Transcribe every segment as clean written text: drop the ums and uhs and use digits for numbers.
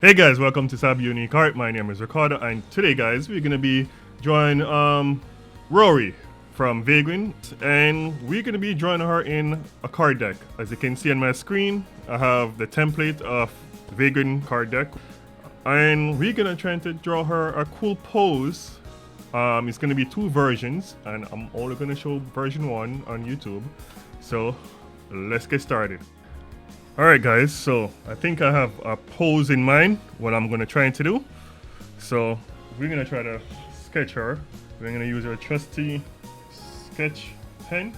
Hey guys, welcome to Sab Unique Art. My name is Ricardo, and today, guys, we're gonna be drawing Rory from Vaygren, and we're gonna be drawing her in a card deck. As you can see on my screen, I have the template of Vaygren card deck, and we're gonna try to draw her a cool pose. It's gonna be two versions, and I'm only gonna show version 1 on YouTube. So let's get started. Alright guys, so I think I have a pose in mind, what I'm going to try to do. So we're going to try to sketch her. We're going to use our trusty sketch pen.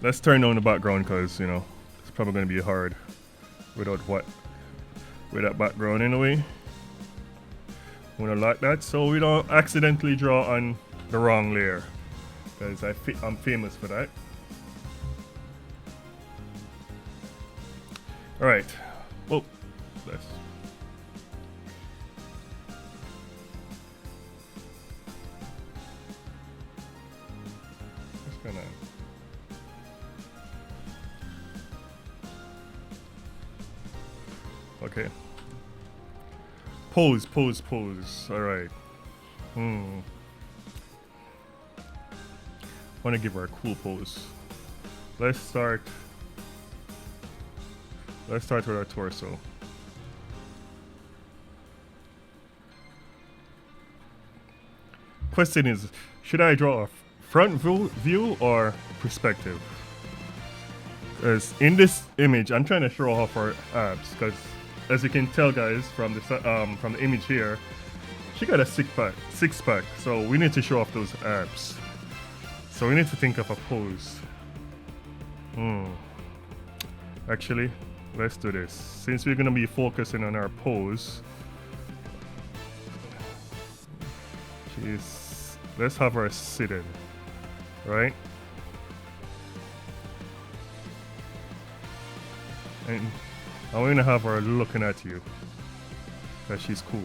Let's turn down the background because, you know, it's probably going to be hard with that background anyway. I'm gonna like that so we don't accidentally draw on the wrong layer, because I'm famous for that. Alright. Oh, let's. What's going on? Okay. Pose. Alright. Want to give her a cool pose. Let's start with our torso. Question is, should I draw a front view or perspective? Because in this image, I'm trying to show off her abs, because as you can tell, guys, from the image here, she got a six pack. So we need to show off those abs. So we need to think of a pose. Actually, let's do this. Since we're gonna be focusing on our pose, let's have her sitting, right? And I'm gonna have her looking at you, cause she's cool.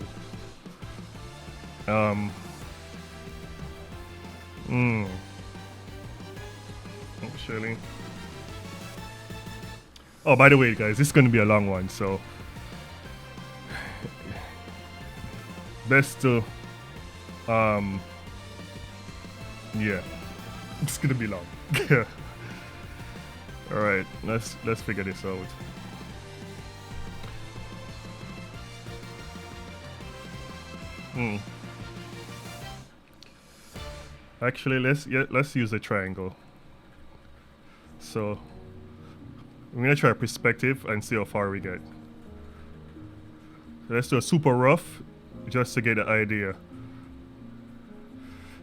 Actually. Oh, by the way, guys, this is gonna be a long one, so best to yeah, it's gonna be long. All right, let's figure this out. Actually, let's use a triangle. So I'm gonna try perspective and see how far we get. So let's do a super rough, just to get the idea.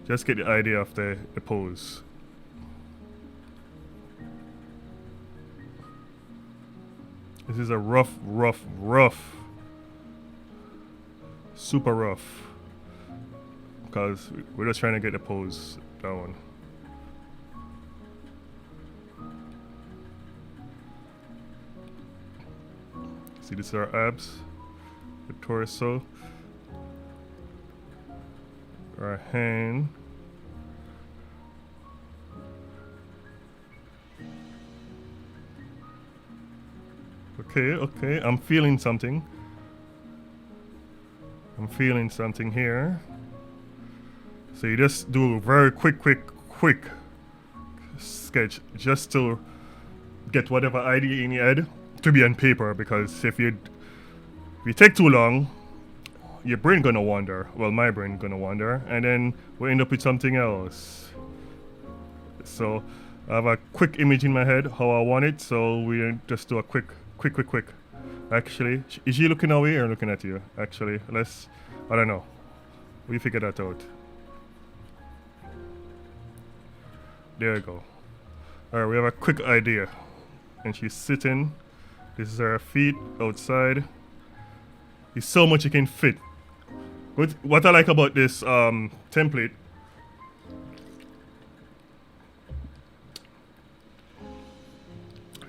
Just get the idea of the pose. This is a rough, super rough, because we're just trying to get the pose down. See, this is our abs, the torso, our hand. Okay, I'm feeling something. Here. So you just do a very quick sketch just to get whatever idea in your head to be on paper, because if you take too long, your brain gonna wander. Well, my brain gonna wander, and then we'll end up with something else. So I have a quick image in my head how I want it, so we just do a quick. Actually, is she looking away or looking at you? Actually, I don't know. We figure that out. There we go. Alright, we have a quick idea. And she's sitting. This is her feet outside. There's so much you can fit. What I like about this template,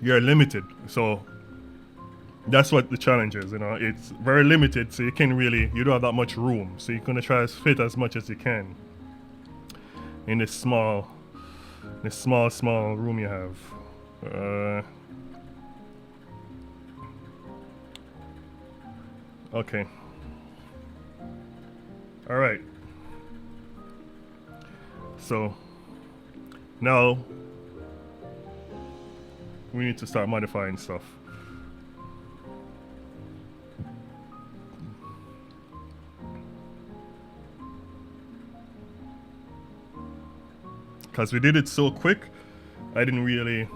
you're limited. So that's what the challenge is, you know. It's very limited, so you don't have that much room. So you're gonna try to fit as much as you can. in this small room you have. Okay. All right. So now we need to start modifying stuff. Because we did it so quick, I didn't really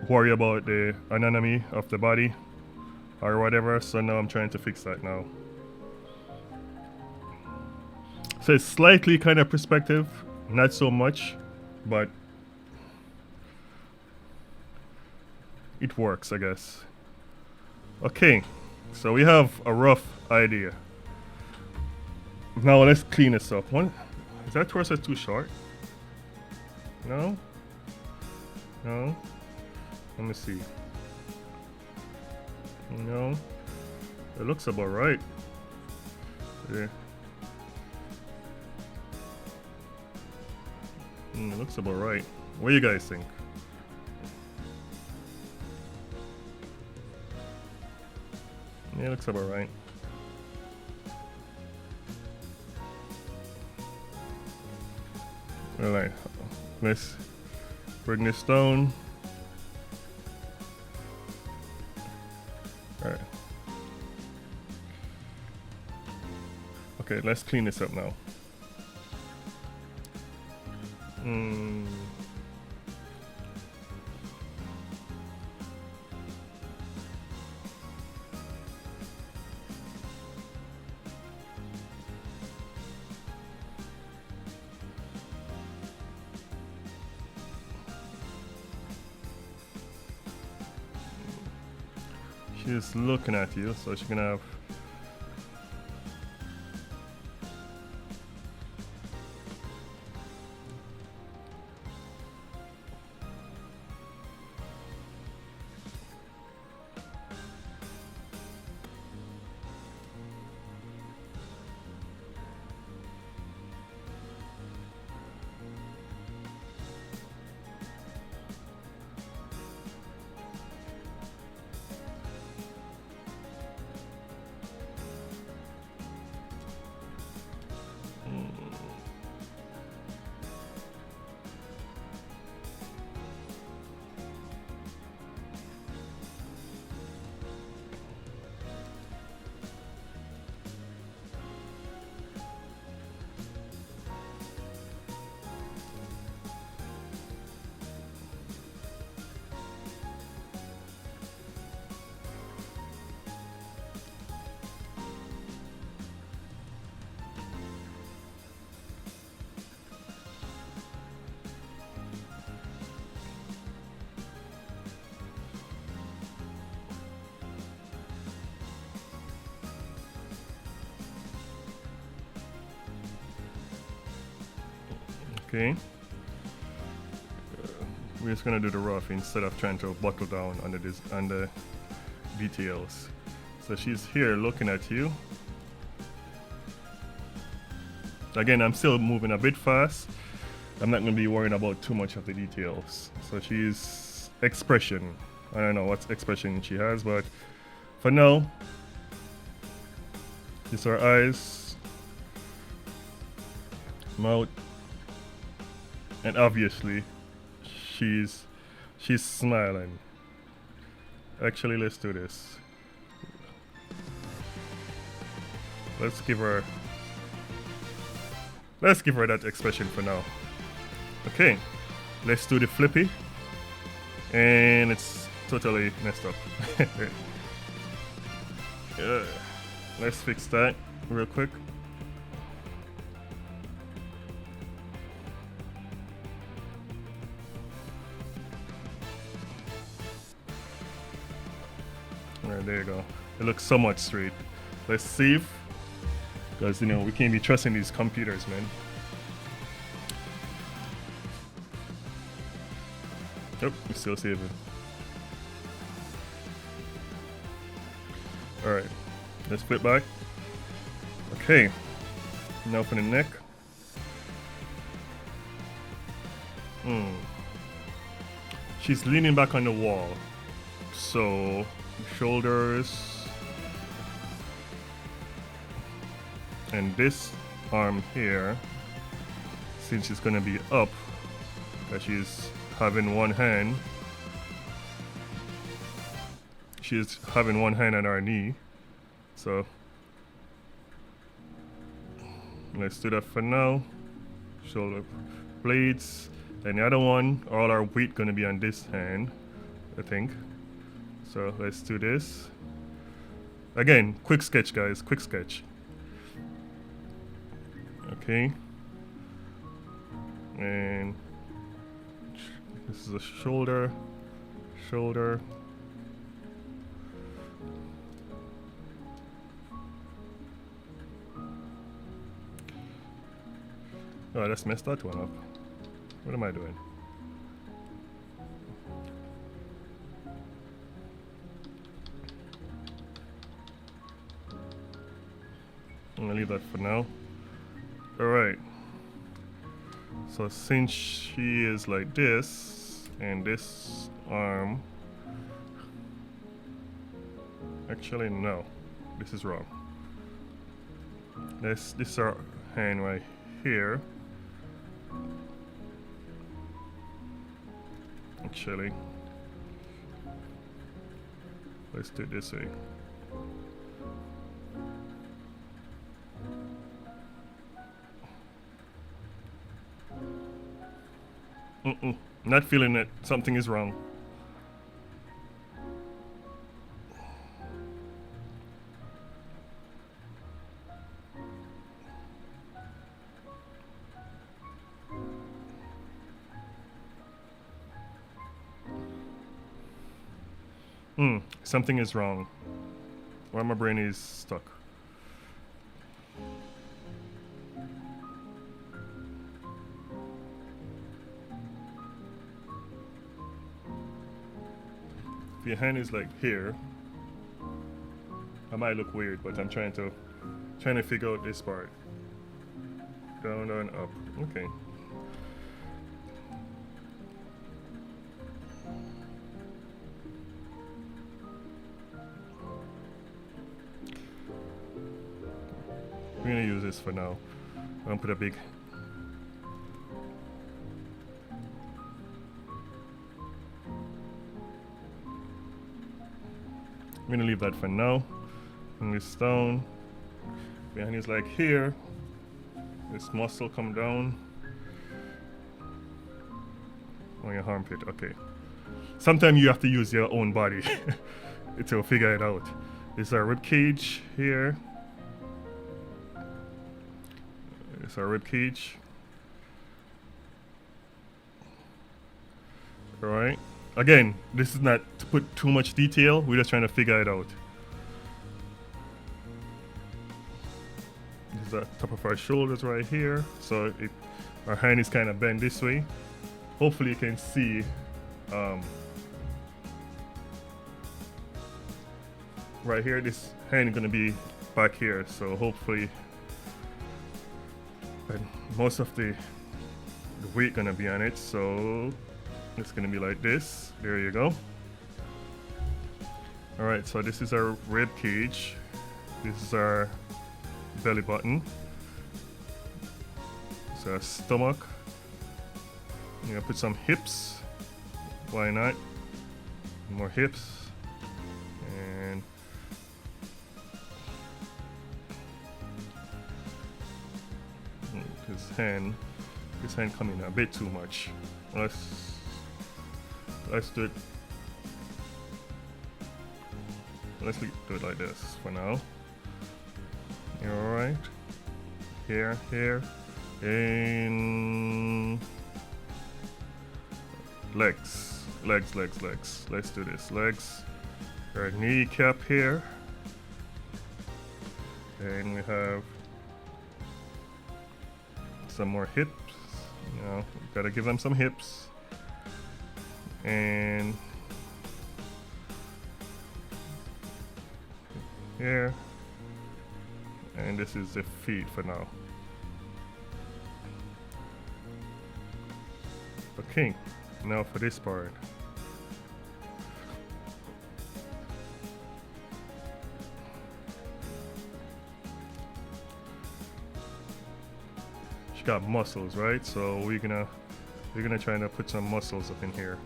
worry about the anatomy of the body or whatever, so now I'm trying to fix that now. So it's slightly kind of perspective, not so much, but it works, I guess. Okay, so we have a rough idea. Now let's clean this up. Is that torso too short? No? No? Let me see. No? It looks about right. Yeah. It looks about right. What do you guys think? Yeah, it looks about right. Alright, let's bring this down. Alright. Okay, let's clean this up now. She's looking at you, so she can have. Okay. We're just gonna do the rough instead of trying to buckle down on the details. So she's here looking at you. Again, I'm still moving a bit fast. I'm not gonna be worrying about too much of the details. So she's expression. I don't know what expression she has, but for now, it's her eyes, mouth, and obviously she's smiling. Actually, let's do this. Let's give her that expression for now. Okay, let's do the flippy, and it's totally messed up. Let's fix that real quick. Alright, there you go. It looks so much straight. Let's save, because we can't be trusting these computers, man. Nope, we're still saving. Alright, let's flip back. Okay, Now for the neck. She's leaning back on the wall. So, shoulders. And this arm here, since it's gonna be up, because she's having one hand. She's having one hand on her knee. So, let's do that for now. Shoulder blades. And the other one, all our weight gonna be on this hand, I think. So let's do this. Again, quick sketch, guys, quick sketch. Okay. And this is a shoulder, shoulder. Oh, I just messed that one up. What am I doing? I'm gonna leave that for now. Alright. So since she is like this, and this arm... Actually, no. This is wrong. This is our hand right here. Actually, let's do it this way. Not feeling it. Something is wrong. Something is wrong. Why my brain is stuck. If your hand is like here, I might look weird, but I'm trying to figure out this part. Down, down, up. Okay. We're gonna use this for now. I'm gonna put a big... I'm gonna leave that for now. Bring this down. Behind is like here. This muscle come down. On your armpit, okay. Sometimes you have to use your own body to figure it out. This is our rib cage here. This is our rib cage. Alright. Again, this is not to put too much detail, we're just trying to figure it out. This is the top of our shoulders right here. So our hand is kind of bent this way. Hopefully you can see right here, this hand is going to be back here. So hopefully most of the weight going to be on it. So it's going to be like this. There you go. Alright, so this is our rib cage. This is our belly button. So our stomach. I'm gonna put some hips. Why not? More hips. And this hand coming a bit too much. Let's do it. Let's do it like this for now. Alright. Here, and legs. Let's do this. Legs. Our kneecap here. And we have some more hips. You know, gotta give them some hips. And here. And this is the feet for now. Okay, now for this part. She got muscles, right? So we're gonna try to put some muscles up in here.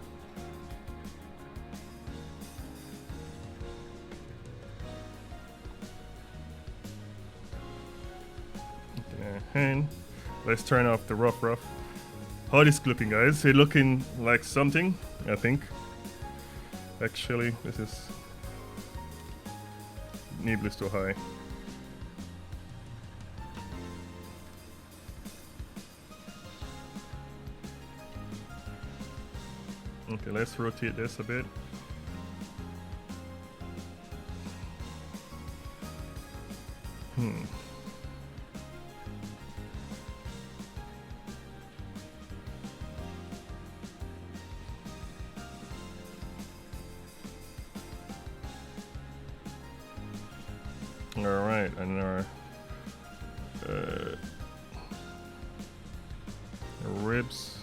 And let's turn off the rough. How this looking, guys? It looking like something, I think. Actually, this is needless too high. Okay, let's rotate this a bit. Alright, and our ribs.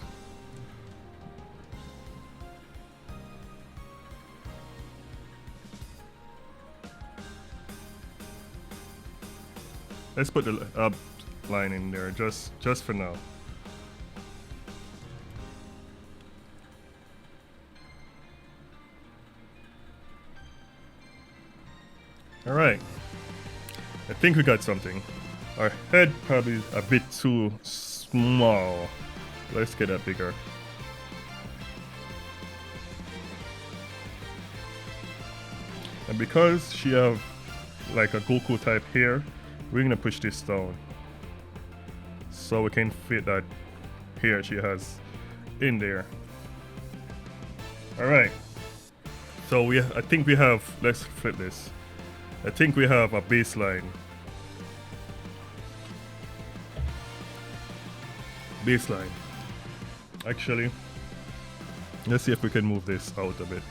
Let's put the up line in there just for now. Alright. I think we got something. Our head probably a bit too small. Let's get that bigger. And because she have like a Goku type hair, we're gonna push this down so we can fit that hair she has in there. Alright. So I think we have, let's flip this. I think we have a baseline. Actually, let's see if we can move this out a bit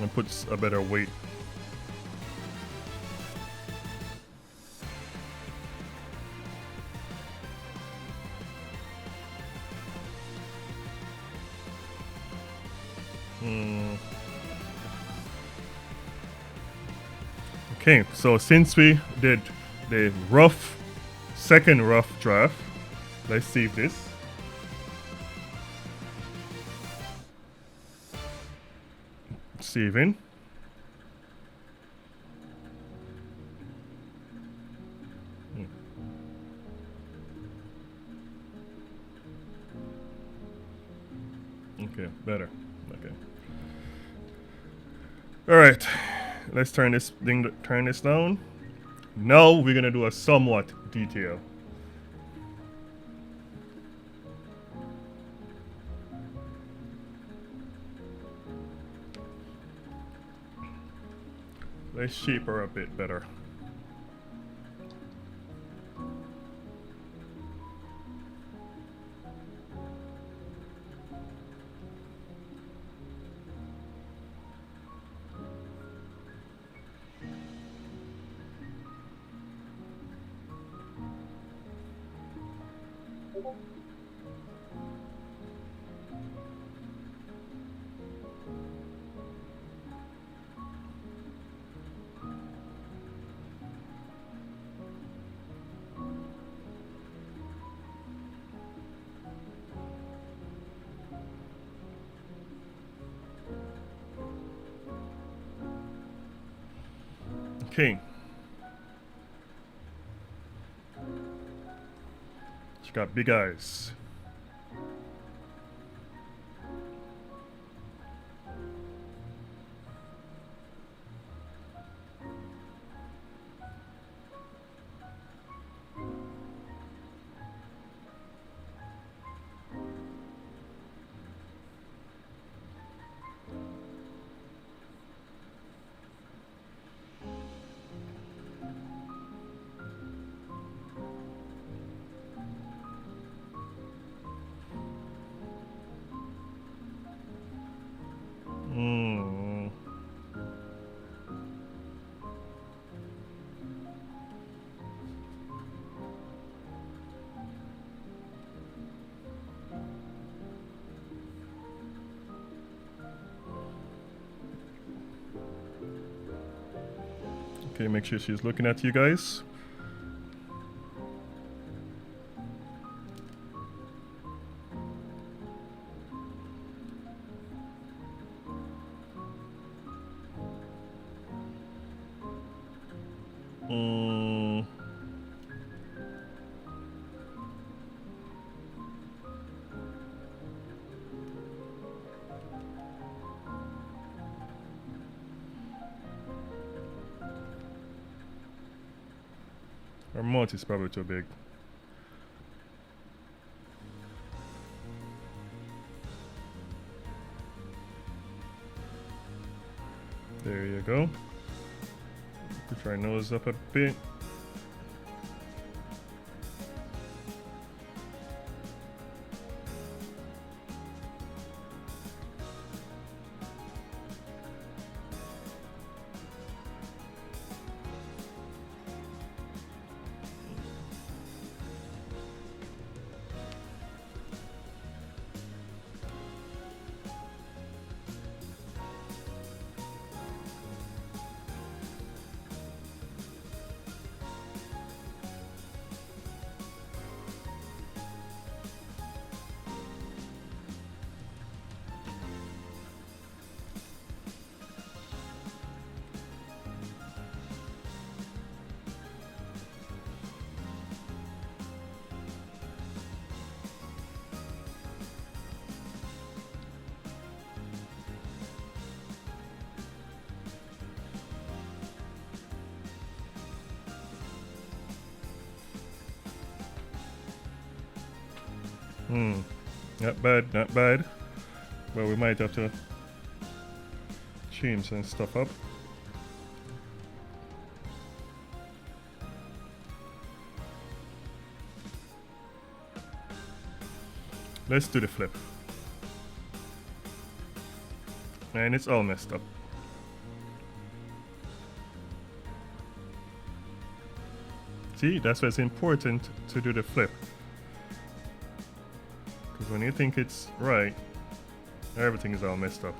and put a better weight. Okay, so since we did the second rough draft, let's save this. Saving. Okay, better. Okay. All right. Let's turn this down. Now we're gonna do a somewhat detail. Let's shape her a bit better. Okay. She got big eyes. Okay, make sure she's looking at you guys. Her mouth is probably too big. There you go. Push our nose up a bit. Not bad, not bad. But we might have to change some stuff up. Let's do the flip. And it's all messed up. See, that's why it's important to do the flip. Because when you think it's right, everything is all messed up.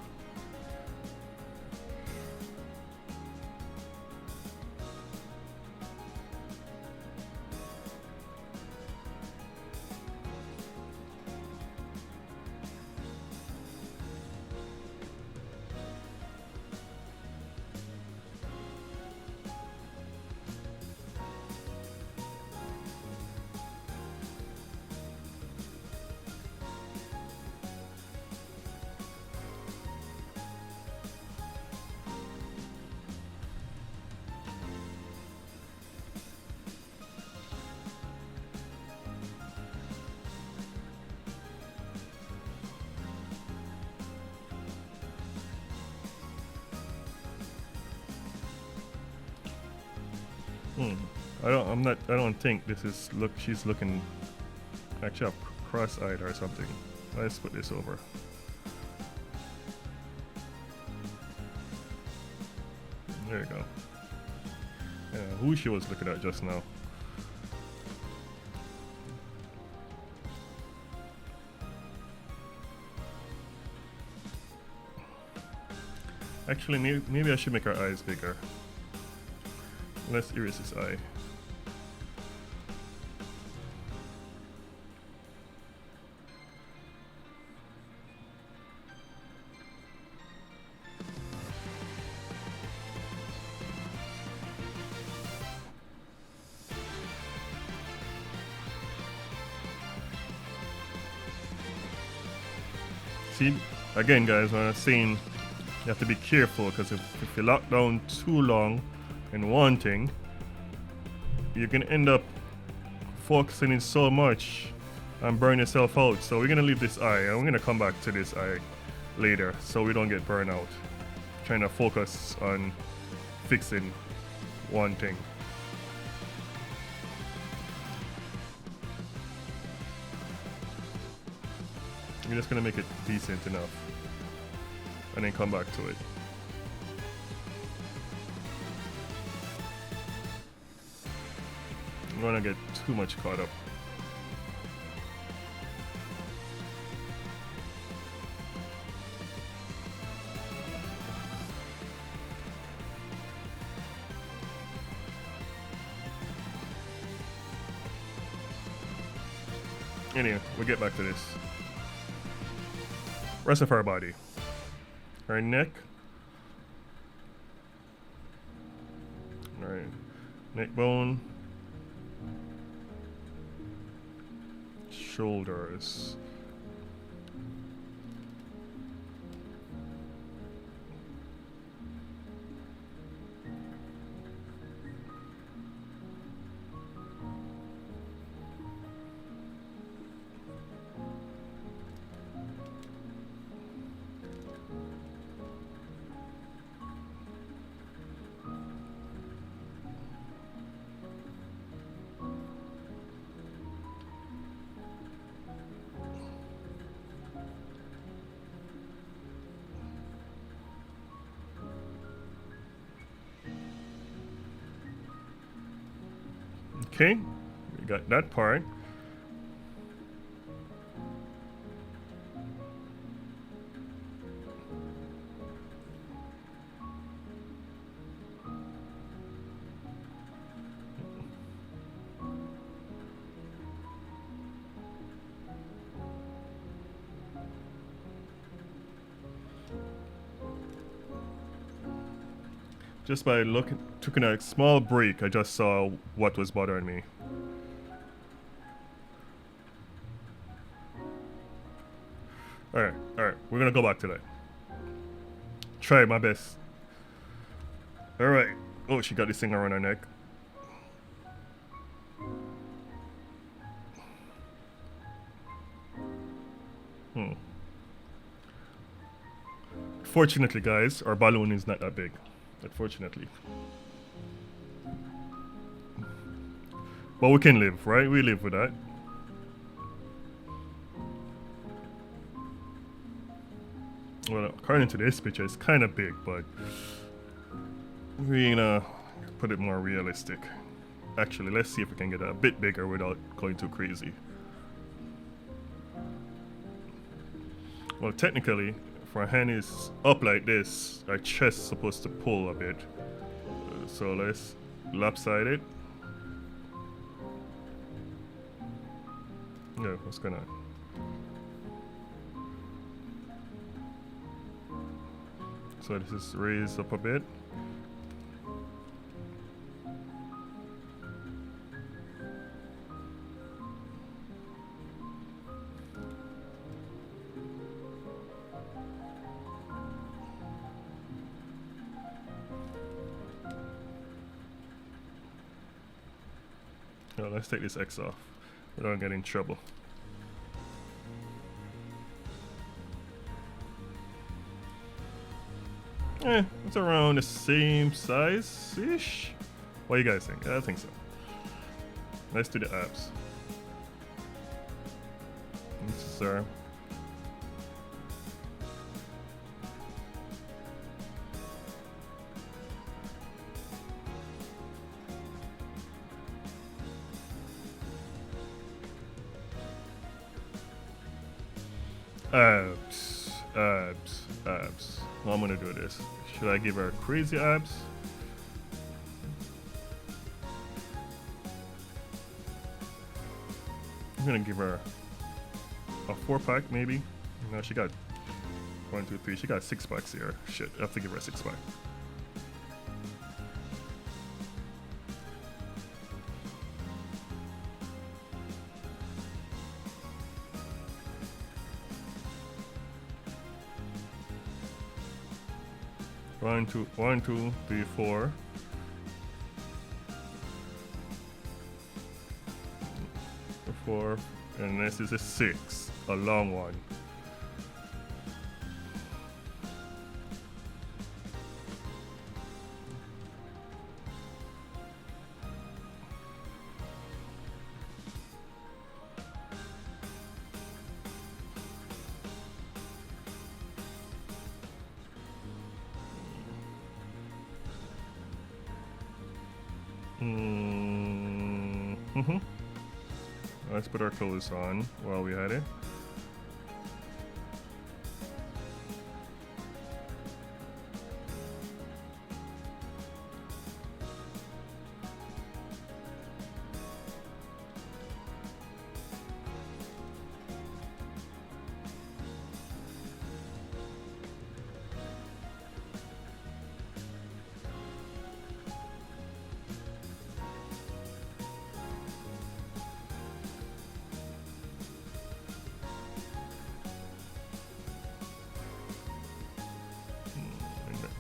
I don't think this is she's looking actually cross-eyed or something. Let's put this over. There you go. Yeah, who she was looking at just now. Actually, maybe I should make her eyes bigger. Let's erase this eye. See, again guys, when I'm saying you have to be careful, because if you lock down too long in one thing, you can end up focusing in so much and burn yourself out. So we're gonna leave this eye and we're gonna come back to this eye later so we don't get burned out trying to focus on fixing one thing. You're just gonna make it decent enough and then come back to it. You don't wanna get too much caught up. Anyway, we'll get back to this. Rest of our body. Our neck. Alright. Neck bone. Shoulders. Okay, we got that part. Just by taking a small break, I just saw what was bothering me. Alright, we're gonna go back to that. Try my best. Alright. Oh, she got this thing around her neck. Fortunately, guys, our balloon is not that big. Unfortunately. But we can live, right? We live with that. Well, according to this picture, it's kind of big, but we're gonna put it more realistic. Actually, let's see if we can get it a bit bigger without going too crazy. Well, technically, if our hand is up like this, our chest is supposed to pull a bit. So let's lopside it. Yeah, what's going on? So this is raised up a bit. Let's take this X off. We don't get in trouble. It's around the same size-ish. What do you guys think? I think so. Let's do the abs. This is our... abs. Well, I'm gonna do this. Should I give her crazy abs? I'm gonna give her a 4-pack maybe. No, she got 1, 2, 3. She got 6 packs here. Shit, I have to give her a 6-pack. One, two, three, 4. Four, and this is a 6, a long one. Let's put our clothes on while we had it.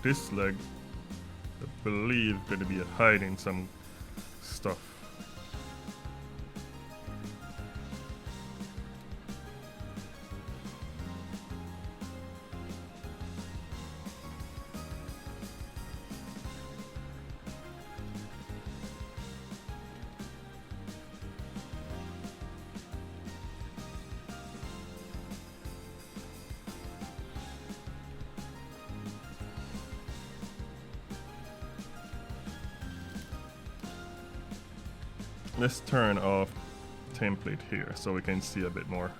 this leg, I believe, gonna be hiding some stuff. Let's turn off template here so we can see a bit more.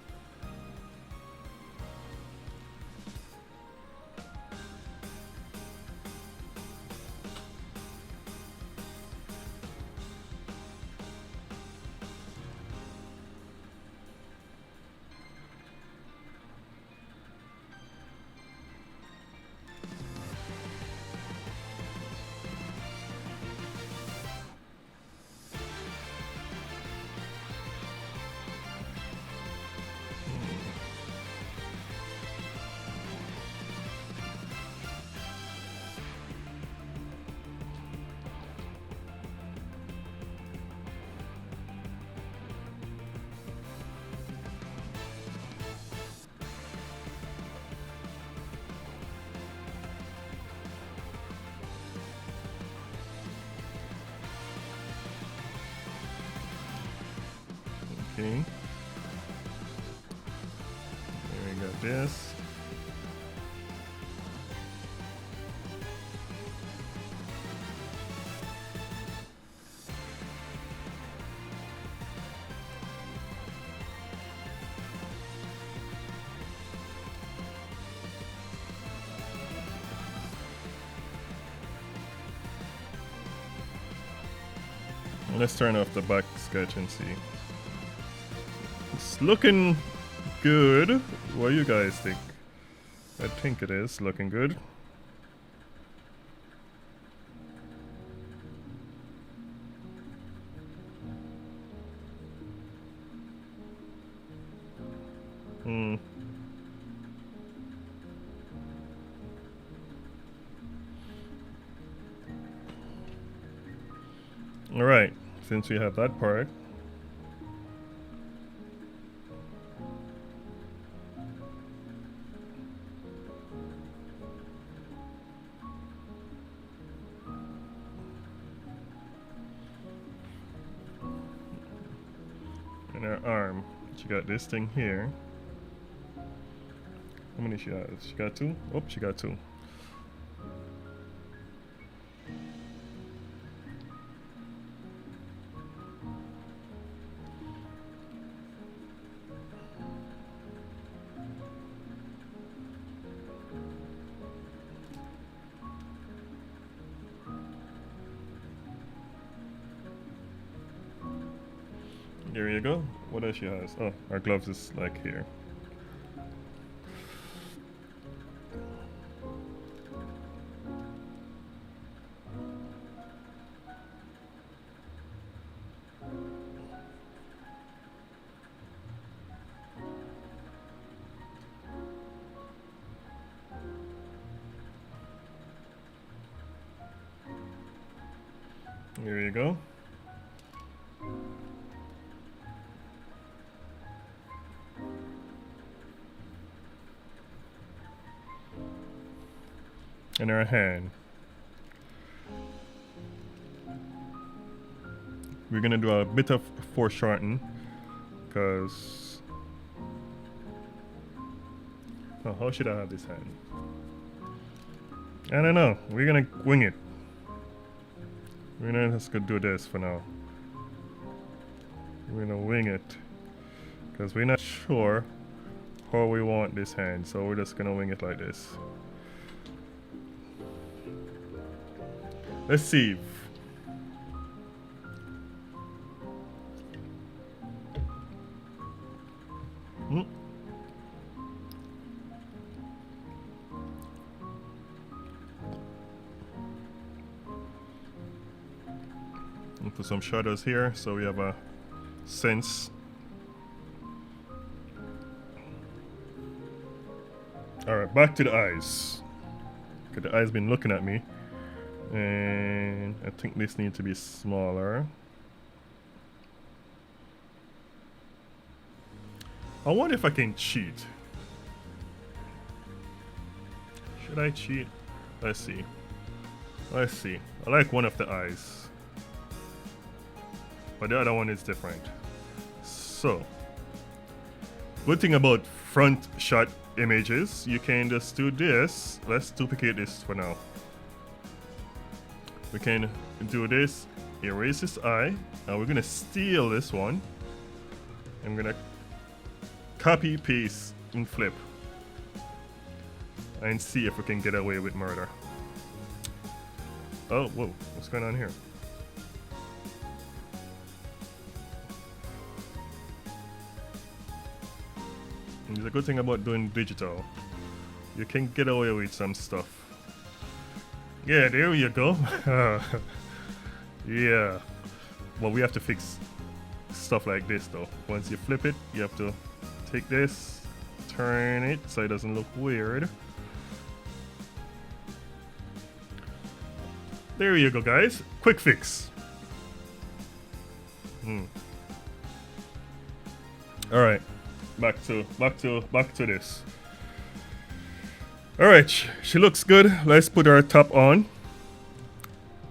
Okay. There we got this. Let's turn off the back sketch and see. It's looking good. What do you guys think? I think it is looking good. Alright, since we have that part, and her arm, she got this thing here. How many she has? She got two? Oh, she got two. There you go. What else she has? Oh, our gloves is like here. There you go. In her hand. We're gonna do a bit of foreshortening because how should I have this hand? I don't know. We're gonna wing it. We're gonna just go do this for now. We're gonna wing it because we're not sure how we want this hand, so we're just gonna wing it like this. Let's see. And put some shadows here so we have a sense. Alright, back to the eyes. because the eye's been looking at me. And I think this needs to be smaller. I wonder if I can cheat. Should I cheat? Let's see. Let's see. I like one of the eyes, but the other one is different. So, good thing about front shot images, you can just do this. Let's duplicate this for now. We can do this, erase this eye. Now we're gonna steal this one. I'm gonna copy, paste, and flip. And see if we can get away with murder. Oh, whoa, what's going on here? There's a good thing about doing digital. You can get away with some stuff. Yeah, there you go. Yeah. Well, we have to fix stuff like this though. Once you flip it, you have to take this, turn it so it doesn't look weird. There you go, guys. Quick fix. All right, back to this. All right, she looks good. Let's put our top on.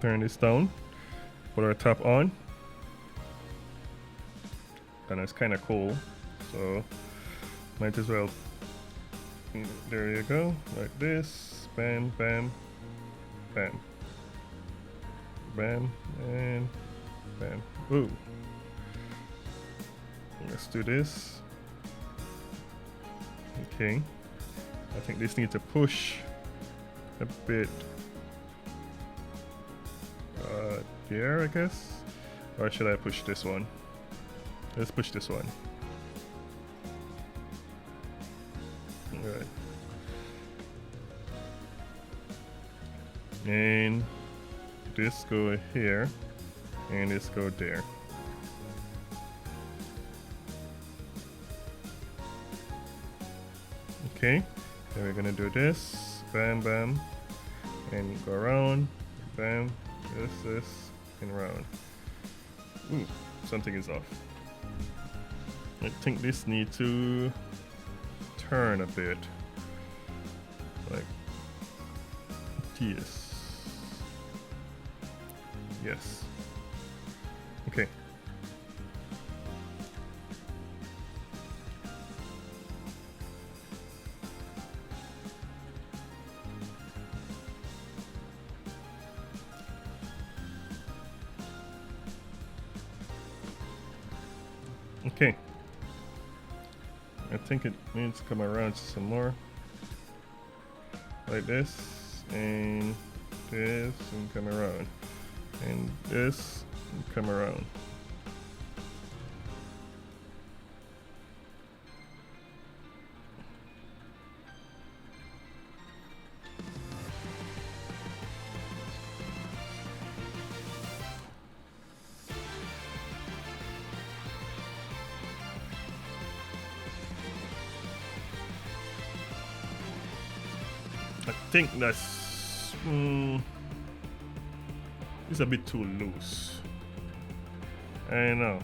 Turn this down. Put our top on. And it's kind of cool, so might as well. There you go, like this. Bam, bam, bam. Bam and bam. Ooh. Let's do this. Okay. I think this needs to push a bit there, I guess. Or should I push this one? Let's push this one. Alright. And this go here, and this go there. Okay, then we're gonna do this, bam, bam, and go around, bam, this, and around. Ooh, something is off. I think this needs to turn a bit, like this. Yes. Okay. Okay. I think it needs to come around some more. Like this, and this, and come around. And this, and come around. I think that's it's a bit too loose. I know.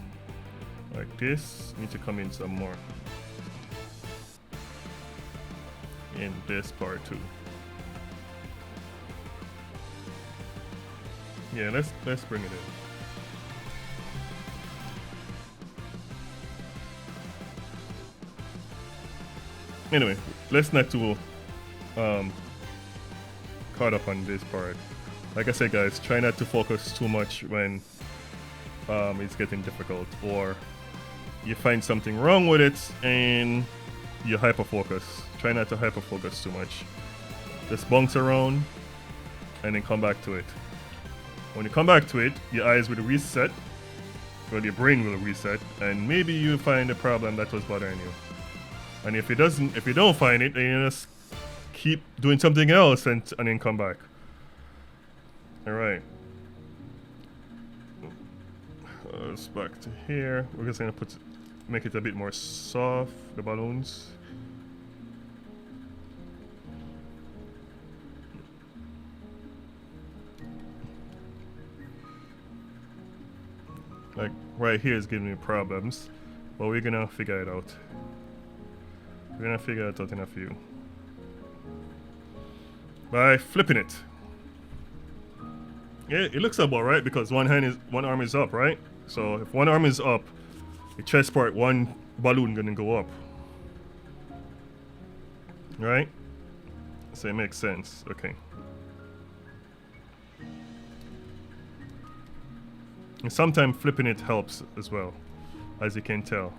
Like this need to come in some more. In this part too. Yeah, let's bring it in. Anyway, let's not too caught up on this part. Like I said, guys, try not to focus too much when it's getting difficult, or you find something wrong with it and you hyper focus. Try not to hyper focus too much. Just bounce around and then come back to it. When you come back to it, your eyes will reset, well, your brain will reset, and maybe you find a problem that was bothering you. And if you don't find it, then you just keep doing something else and then come back. All right. Let's back to here. We're just gonna make it a bit more soft, the balloons. Like right here is giving me problems, but we're gonna figure it out. We're gonna figure it out in a few. By flipping it. Yeah, it looks about right because one arm is up, right? So if one arm is up, the chest part, one balloon gonna go up. Right? So it makes sense. Okay. And sometimes flipping it helps as well, as you can tell.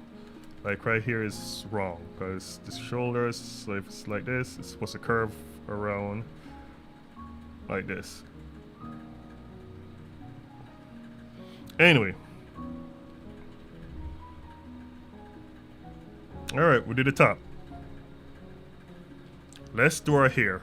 Like right here is wrong because the shoulders, so if it's like this, it's supposed to curve around like this. Anyway. Alright, we did the top. Let's do our hair.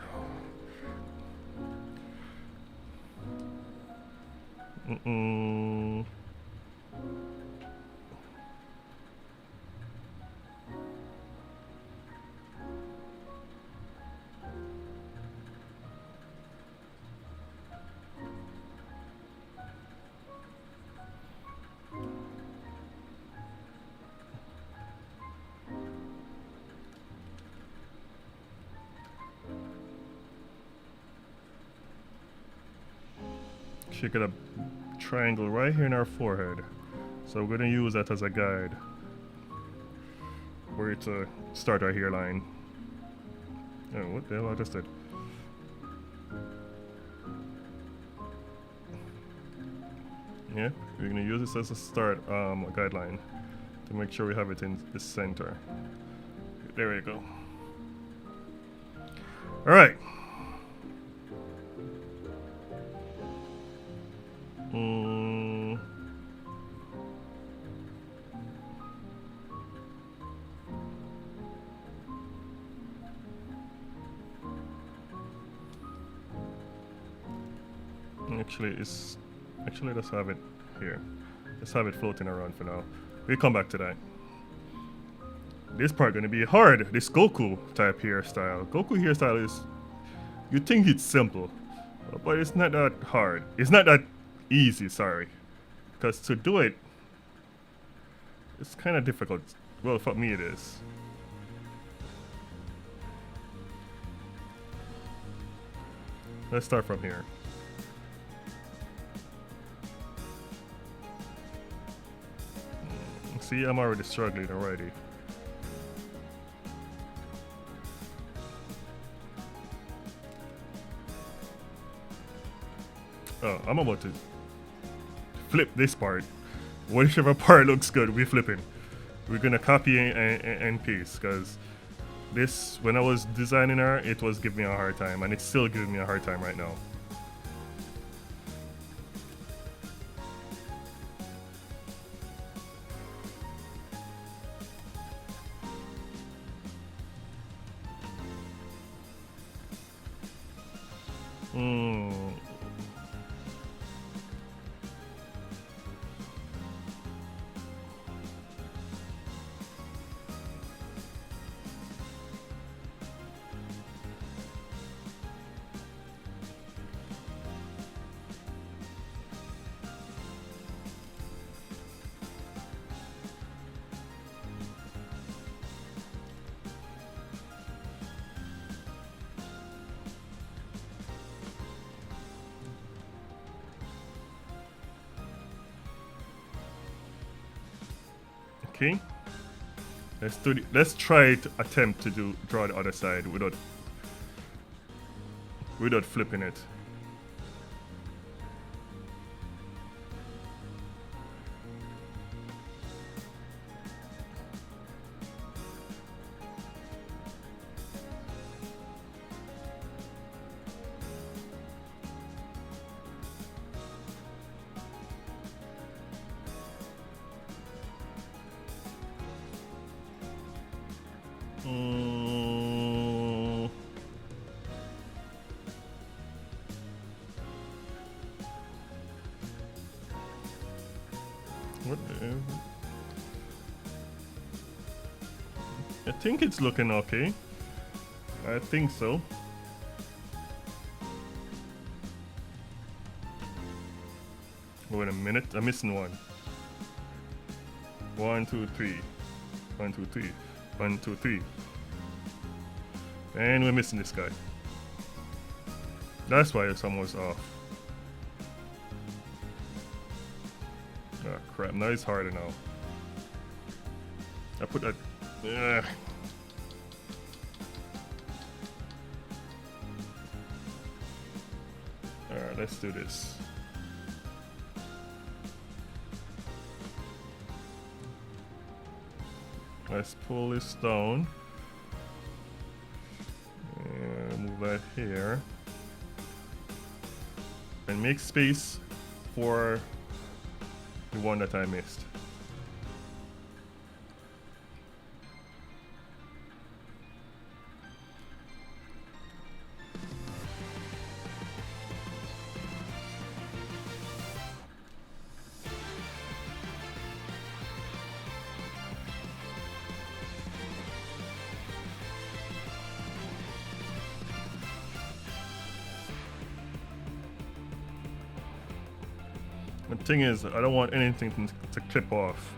She got a triangle right here in our forehead. So we're gonna use that as a guide. Where to start our hairline. Oh, what the hell I just did? Yeah, we're gonna use this as a start guideline to make sure we have it in the center. There we go. All right. Actually, let's have it here. Let's have it floating around for now. We'll come back to that. This part gonna be hard. This Goku type hairstyle. Goku hairstyle is, you think it's simple, but it's not that hard. It's not that easy, sorry. Because to do it, it's kind of difficult. Well, for me it is. Let's start from here. See, I'm already struggling already. Oh, I'm about to flip this part. Whichever part looks good, we're flipping. We're gonna copy and paste, because this, when I was designing her, it was giving me a hard time, and it's still giving me a hard time right now. Okay, let's try to attempt to draw the other side without flipping it. What the hell? I think it's looking okay. I think so. Wait a minute, I'm missing one. 1, 2, 3. 1, 2, 3. 1, 2, 3. And we're missing this guy. That's why it's almost off. Ah, crap. Now it's harder now. I put that. Ugh. Alright, let's do this. Let's pull this down. And move that here. And make space for the one that I missed. The thing is, I don't want anything to clip off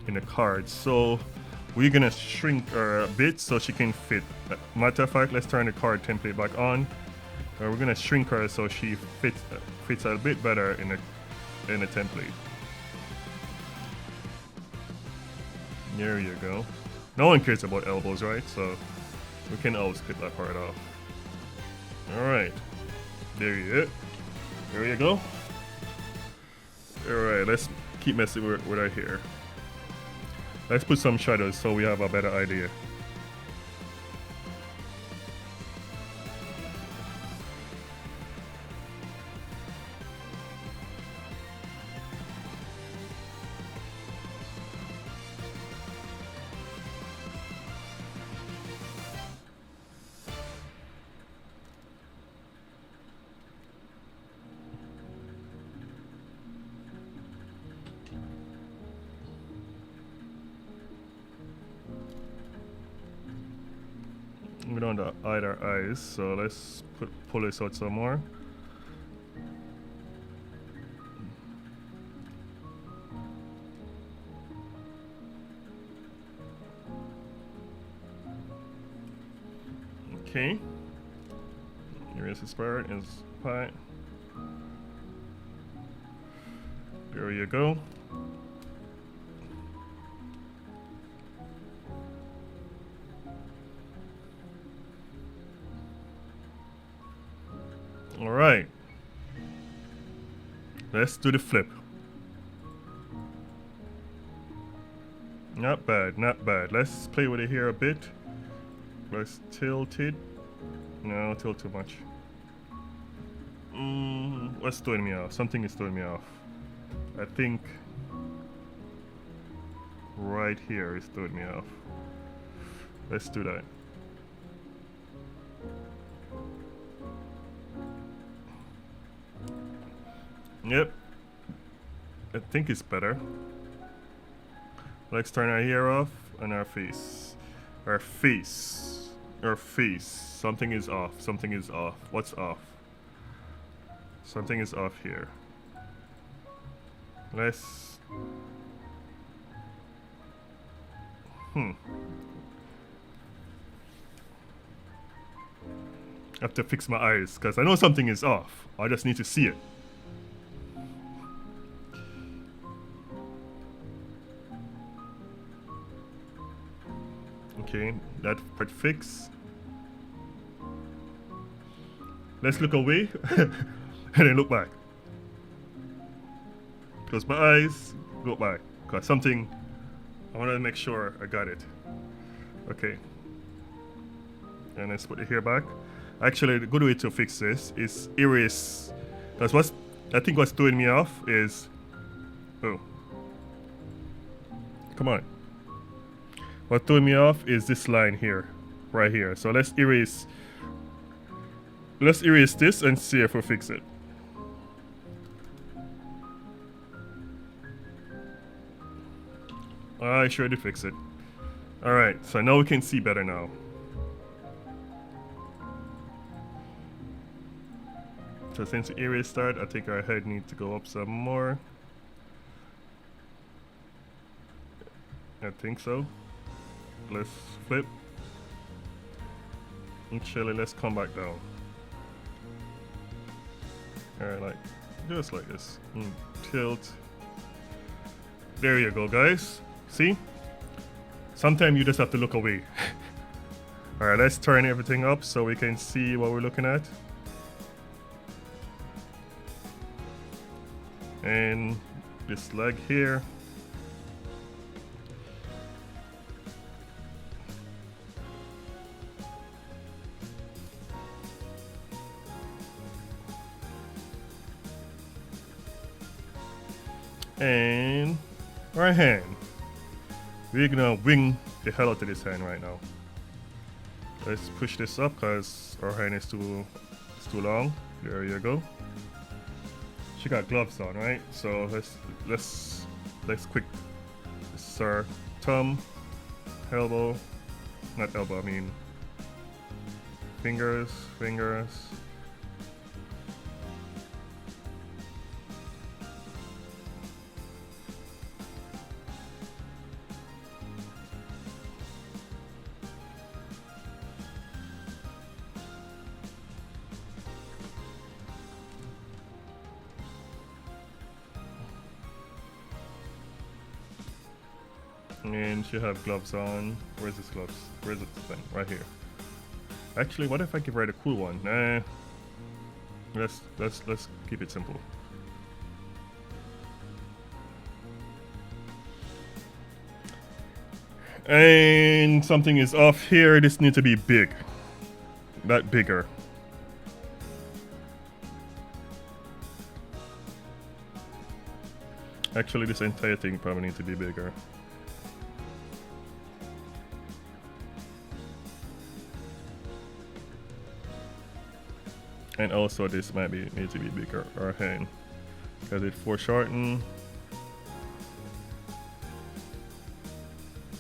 in the card, so we're gonna shrink her a bit so she can fit. Matter of fact, let's turn the card template back on. We're gonna shrink her so she fits a bit better in the template. There you go. No one cares about elbows, right? So we can always clip that part off. All right, there you go. Alright, let's keep messing with our hair. Let's put some shadows so we have a better idea. We don't want to hide our eyes, so let's pull this out some more. Okay. Here is his part, his pie. There you go. All right, let's do the flip. Not bad, not bad. Let's play with it here a bit. Let's tilt it. No, tilt too much. What's throwing me off? Something is throwing me off. I think right here is throwing me off. Let's do that. Yep, I think it's better. Let's turn our hair off and our face. Our face. Our face. Something is off. Something is off. What's off? Something is off here. Let's... I have to fix my eyes because I know something is off. I just need to see it. Okay, that part fixed. Let's look away and then look back. Close my eyes, go back. Cause something, I want to make sure I got it. Okay. And let's put the hair back. Actually, the good way to fix this is erase. That's what's, I think what's throwing me off is, oh. Come on. What threw me off is this line here, right here. So let's erase this and see if we fix it. I sure did fix it. Alright, so now we can see better now. So since we erased that, I think our head needs to go up some more. I think so. Let's flip. Actually, let's come back down. Alright, like, just like this. Tilt. There you go, guys. See? Sometimes you just have to look away. Alright, let's turn everything up so we can see what we're looking at. And this leg here. And our hand. We're gonna wing the hell out of this hand right now. Let's push this up because our hand is too long. There you go. She got gloves on, right? So let's quick. This is our thumb, elbow, not elbow. I mean fingers. And she have gloves on. Where's this gloves? Where's this thing? Right here. Actually, what if I give her the cool one? Nah. Let's keep it simple. And something is off here. This needs to be big. Not bigger. Actually, this entire thing probably needs to be bigger. And also this might need to be bigger, our hand. Because it foreshortened.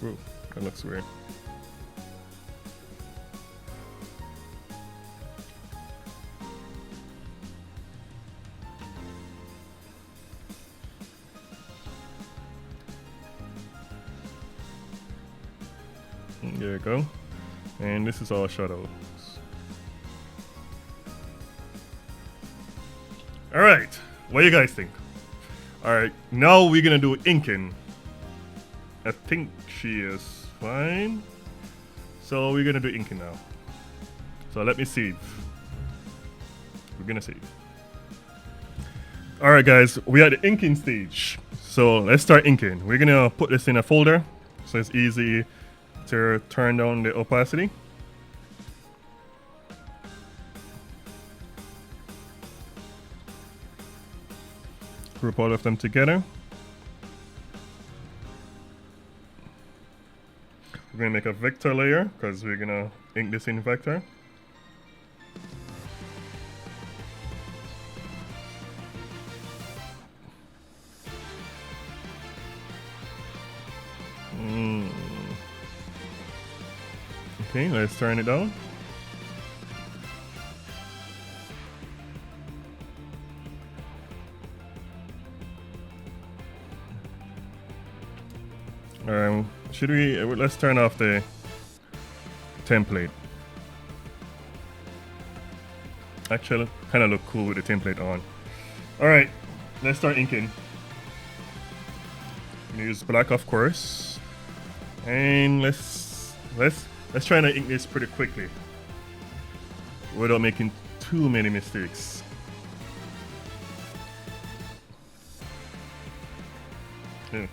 Ooh, that looks weird. There you go. And this is all shadows. Alright, what do you guys think? Alright, now we're gonna do inking. I think she is fine. So we're gonna do inking now. So let me see. We're gonna see. Alright guys, we are at the inking stage. So let's start inking. We're gonna put this in a folder so it's easy to turn down the opacity. Group all of them together. We're gonna make a vector layer because we're gonna ink this in vector. Okay, let's turn it down. Should we? Let's turn off the template. Actually, kind of look cool with the template on. All right, let's start inking. Use black, of course, and let's try to ink this pretty quickly without making too many mistakes. Yeah.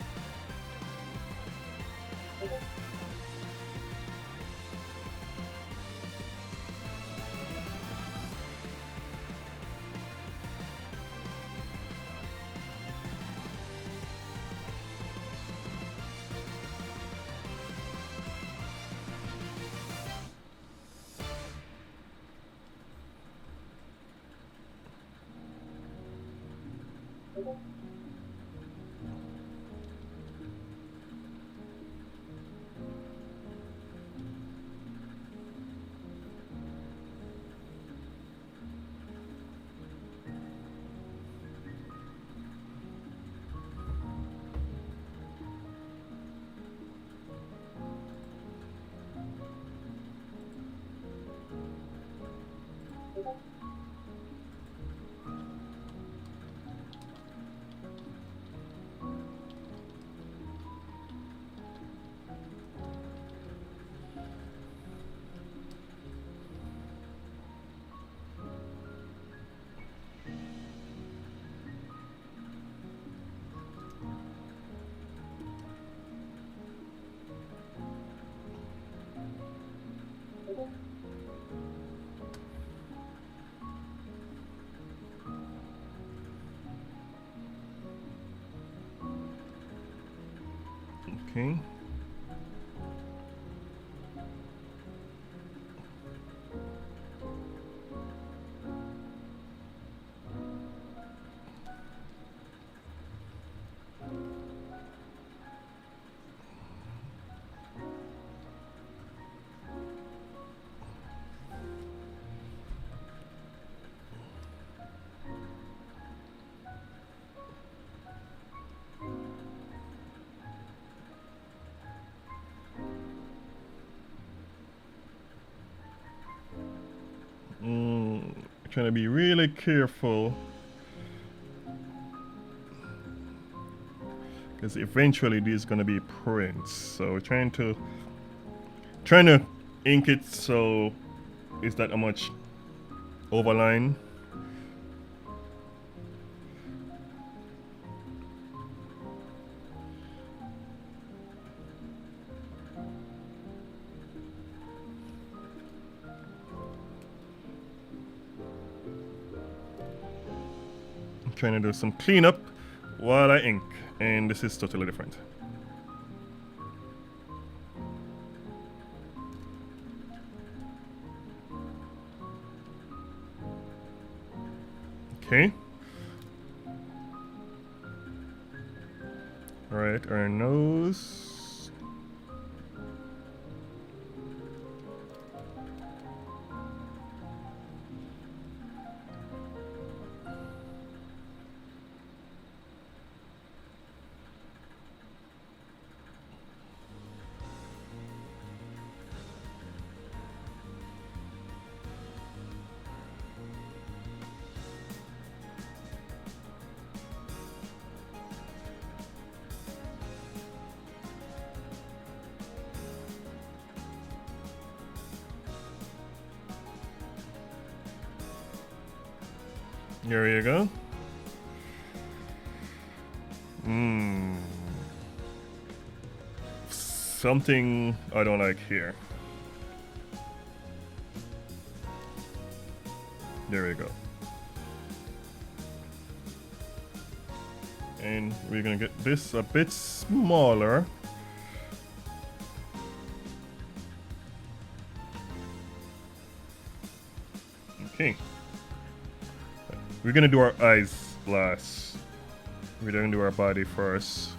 Okay. Trying to be really careful, because eventually these gonna be prints. So we're trying to ink it so it's not a much overline. Trying to do some cleanup while I ink, and this is totally different. Okay. All right, our nose. There you go. Something I don't like here. There we go. And we're gonna get this a bit smaller. Okay. We're gonna do our eyes last. We're gonna do our body first.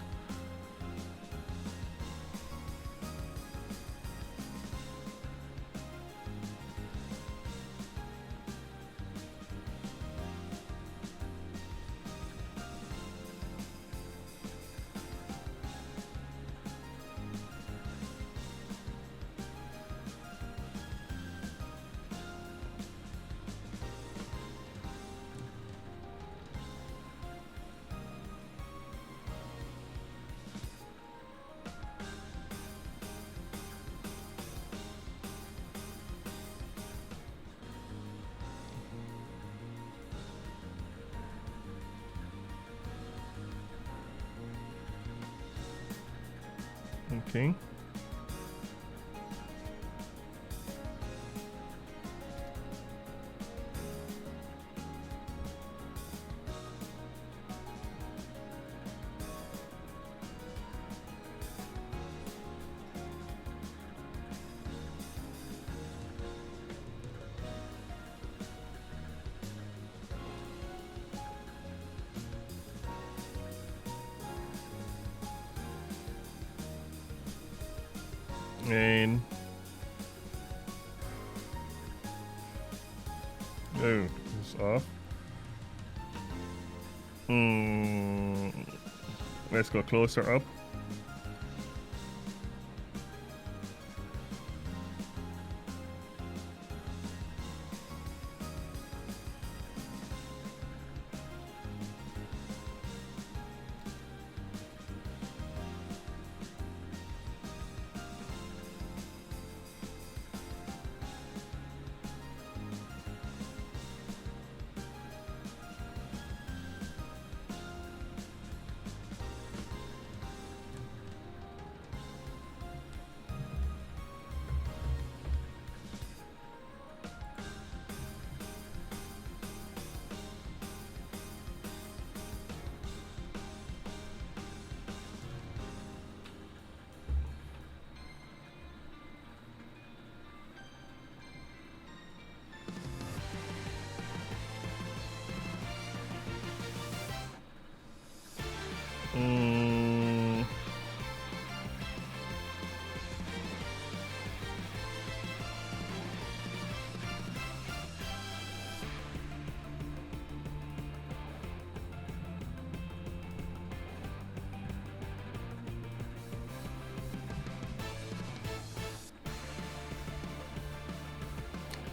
Okay. And oh, it's off. Let's go closer up.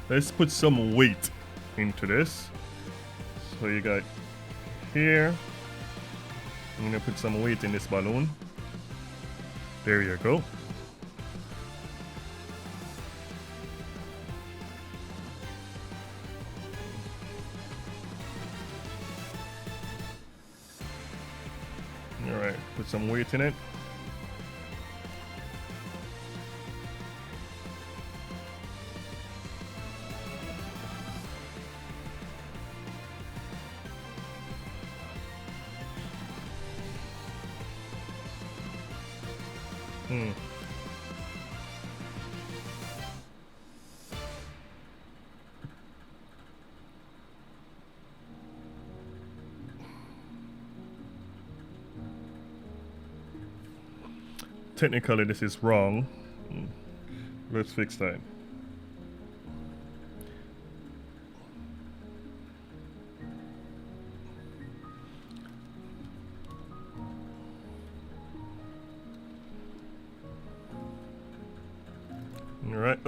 Let's put some weight into this. So you got here. I'm gonna put some weight in this balloon. There you go. Alright, put some weight in it. Technically this is wrong. Let's fix that. Alright.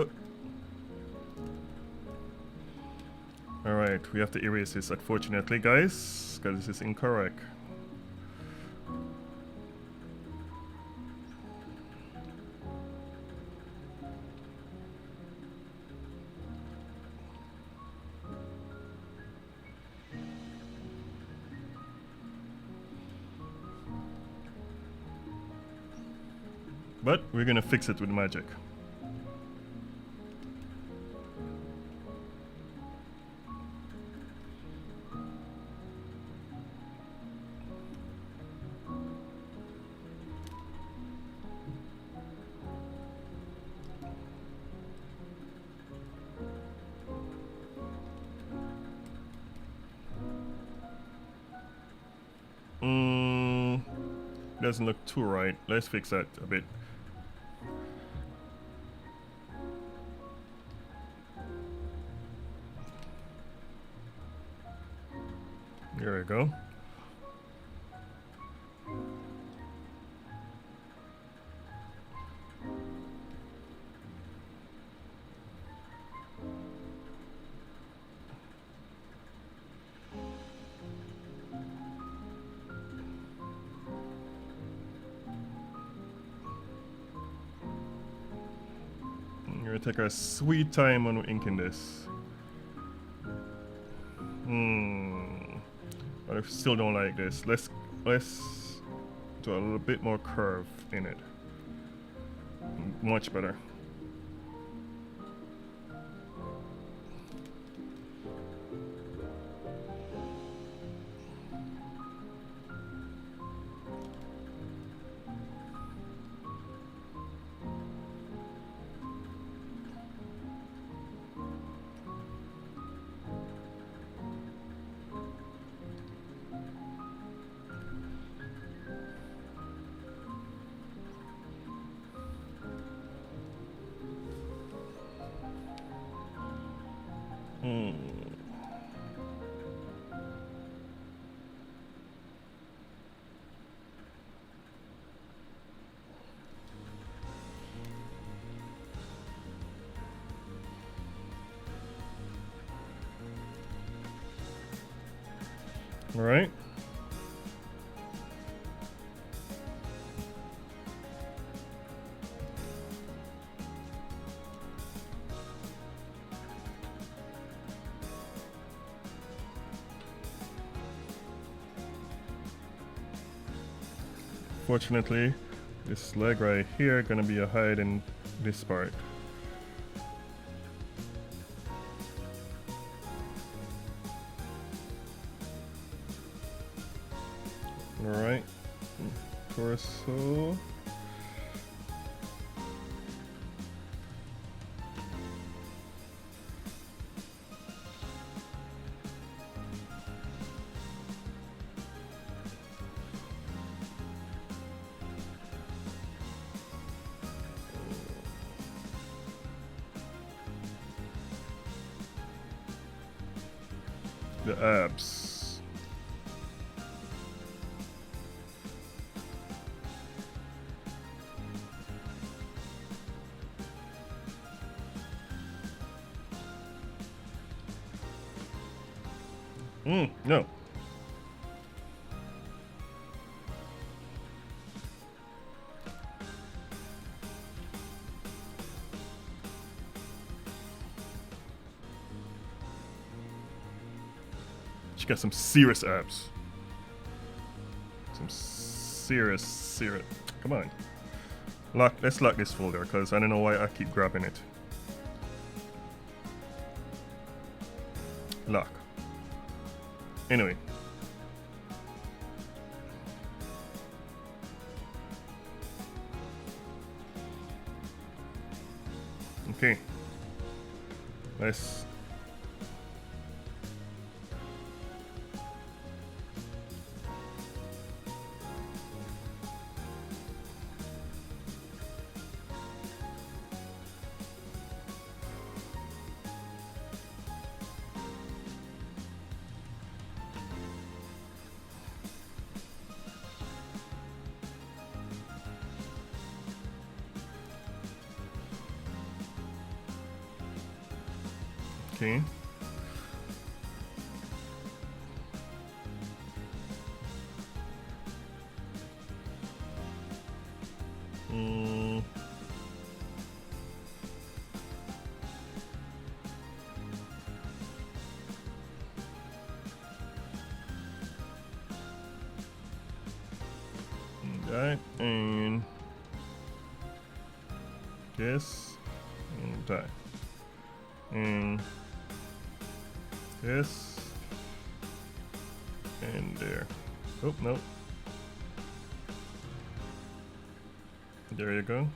Alright, we have to erase this, unfortunately, guys, because this is incorrect. But we're gonna fix it with magic. Doesn't look too right. Let's fix that a bit. There we go. We're gonna take our sweet time on inking this. But I still don't like this. Let's do a little bit more curve in it. Much better. All right. Fortunately, this leg right here gonna be a hide in this part. Alright, torso. The abs. No. She got some serious abs. Some serious. Come on. Let's lock this folder because I don't know why I keep grabbing it. Lock. Anyway. Okay. Let's. Okay. That and this and that and this and there. Oh no. There you go.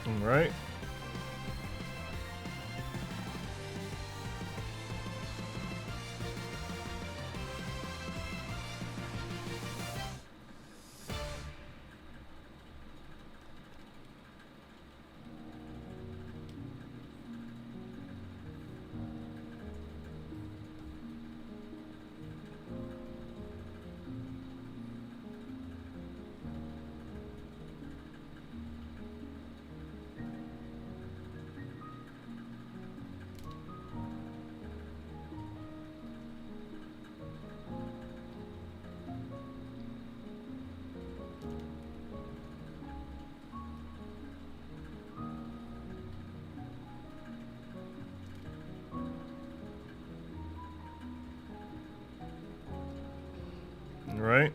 All right. All right.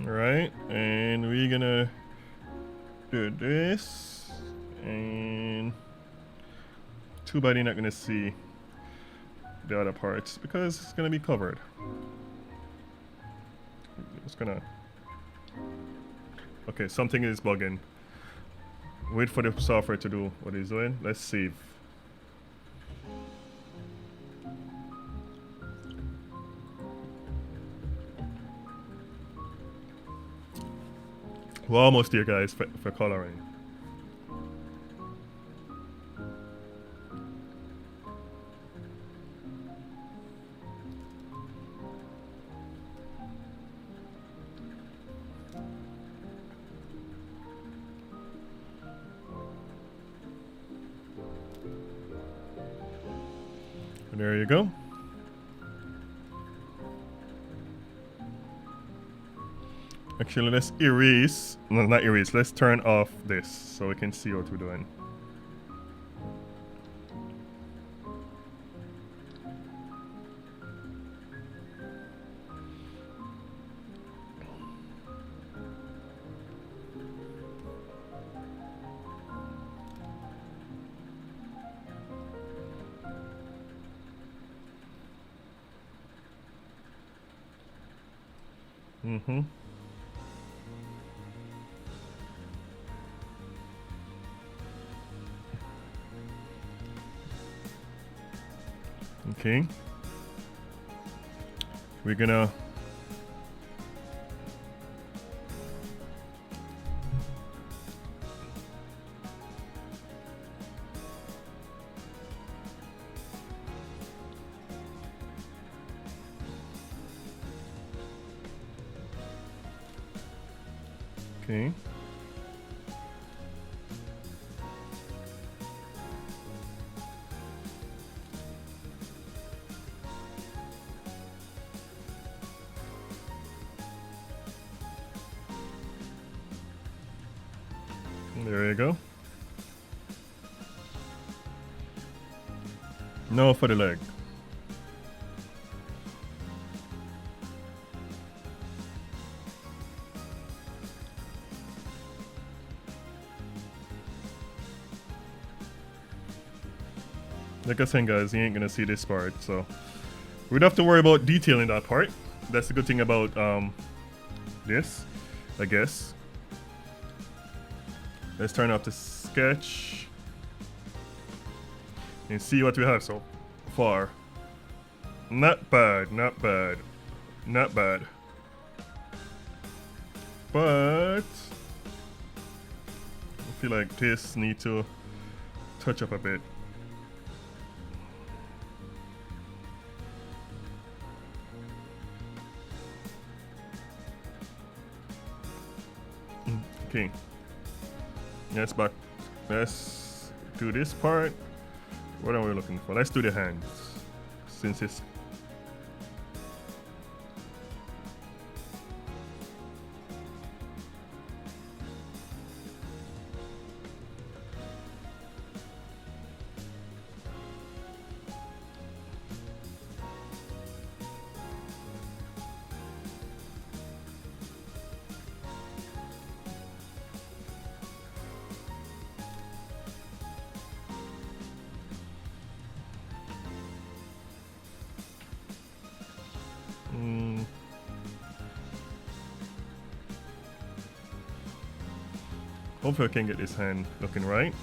Alright, and we're gonna do this, and too bad you're not gonna see the other parts because it's gonna be covered. It's gonna. Okay, something is bugging. Wait for the software to do what it's doing. Let's save. We're almost here, guys, for coloring. There you go. Actually, let's erase. No, not erase. Let's turn off this so we can see what we're doing. Mm-hmm. Okay. We're gonna okay. There you go. No for the leg. Like I said, guys, you ain't gonna see this part, so we'd have to worry about detailing that part. That's the good thing about this, I guess. Let's turn off the sketch and see what we have so far. Not bad, not bad, not bad. But I feel like this need to touch up a bit. Okay. Let's do this part. What are we looking for? Let's do the hands. Since it's hopefully I can get this hand looking right.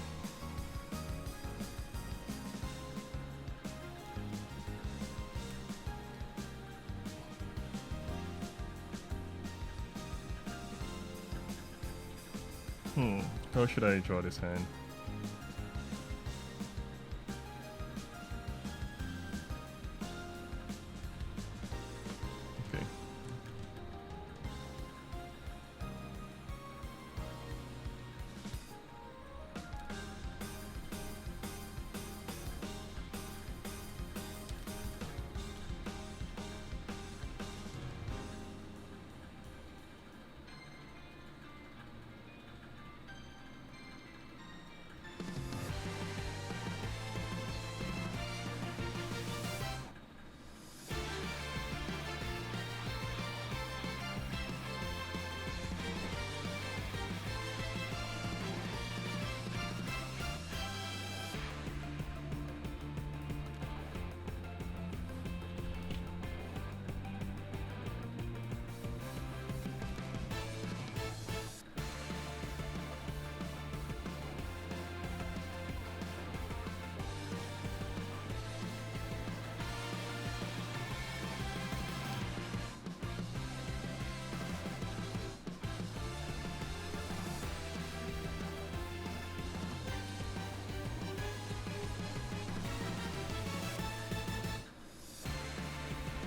How should I draw this hand? Okay.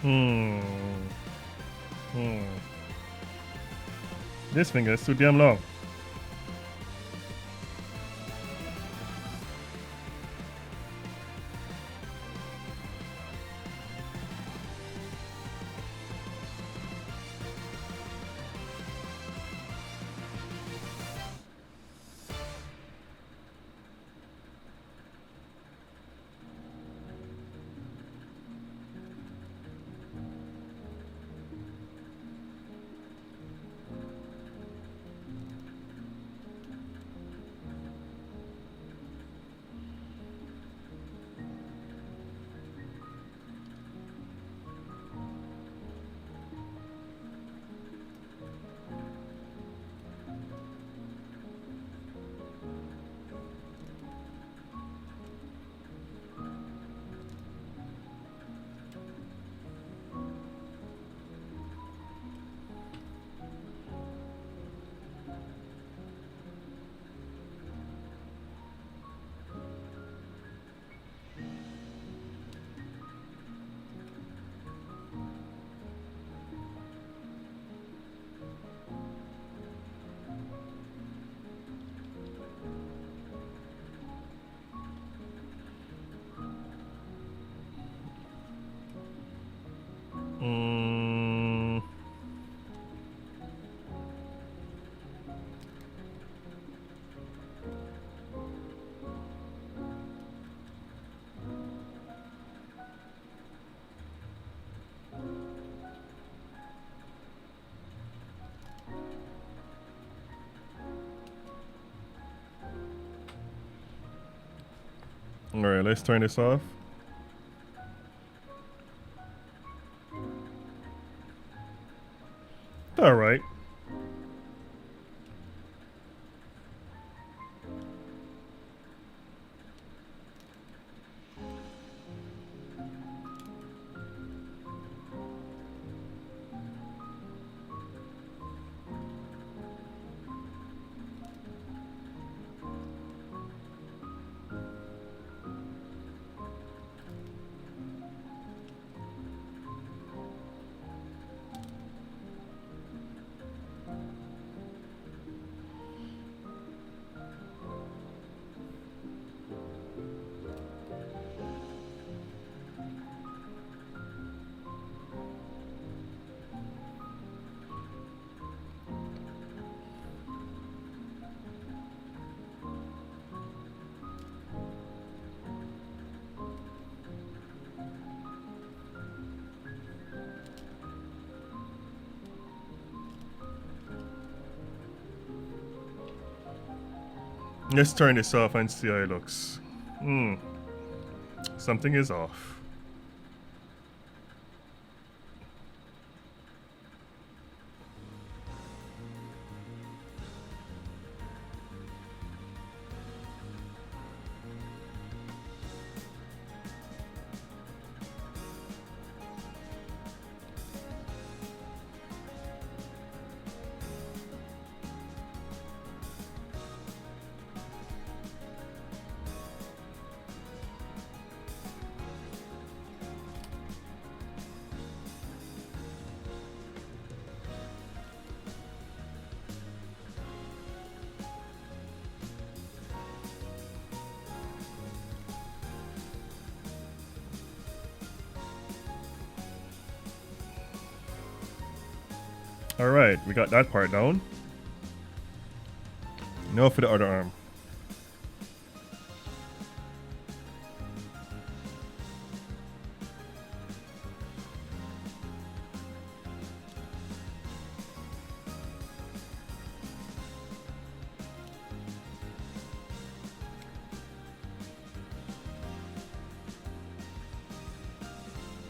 Hmm. Hmm. This finger is too damn long. Mm. Alright, let's turn this off. Alright. Let's turn this off and see how it looks. Something is off. Alright, we got that part down. Now for the other arm.